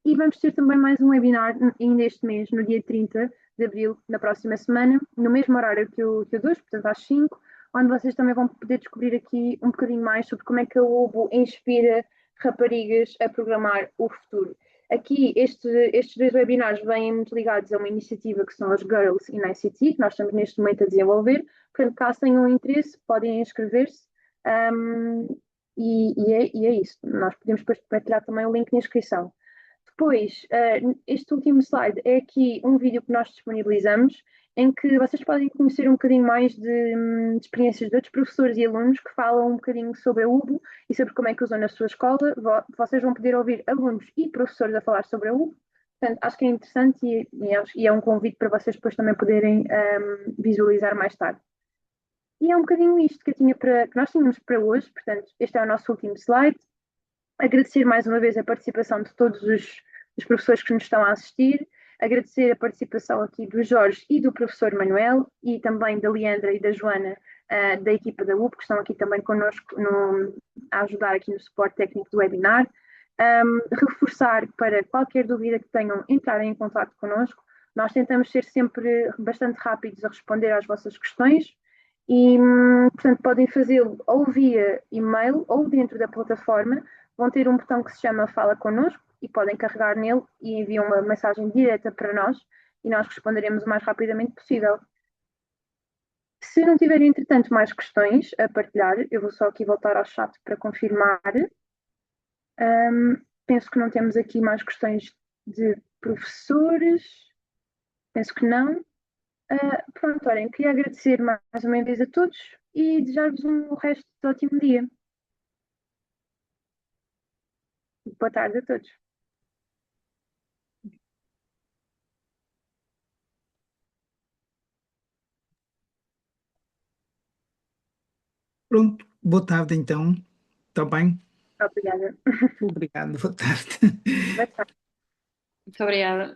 E vamos ter também mais um webinar ainda este mês, no dia 30 de abril, na próxima semana, no mesmo horário que o 2, portanto às 5, onde vocês também vão poder descobrir aqui um bocadinho mais sobre como é que a UBO inspira raparigas a programar o futuro. Aqui, estes 2 webinars vêm muito ligados a uma iniciativa que são as Girls in ICT, que nós estamos neste momento a desenvolver. Portanto, caso tenham interesse, podem inscrever-se. E é isso. Nós podemos depois partilhar também o link de inscrição. Depois, este último slide é aqui um vídeo que nós disponibilizamos, em que vocês podem conhecer um bocadinho mais de experiências de outros professores e alunos que falam um bocadinho sobre a UBO e sobre como é que usam na sua escola. Vocês vão poder ouvir alunos e professores a falar sobre a UBO. Portanto, acho que é interessante e é um convite para vocês depois também poderem visualizar mais tarde. E é um bocadinho isto que que nós tínhamos para hoje, portanto, este é o nosso último slide. Agradecer mais uma vez a participação de todos os professores que nos estão a assistir, agradecer a participação aqui do Jorge e do professor Manuel e também da Leandra e da Joana, da equipa da UP, que estão aqui também connosco a ajudar aqui no suporte técnico do webinar. Reforçar para qualquer dúvida que tenham, entrarem em contato connosco. Nós tentamos ser sempre bastante rápidos a responder às vossas questões e, portanto, podem fazê-lo ou via e-mail ou dentro da plataforma. Vão ter um botão que se chama Fala Connosco e podem carregar nele e enviam uma mensagem direta para nós e nós responderemos o mais rapidamente possível. Se não tiverem, entretanto, mais questões a partilhar, eu vou só aqui voltar ao chat para confirmar. Penso que não temos aqui mais questões de professores. Penso que não. Pronto, olhem, queria agradecer mais uma vez a todos e desejar-vos um resto de ótimo dia. Boa tarde a todos. Pronto, boa tarde então. Está bem? Obrigada. Obrigado, boa tarde. Boa tarde. Muito obrigada.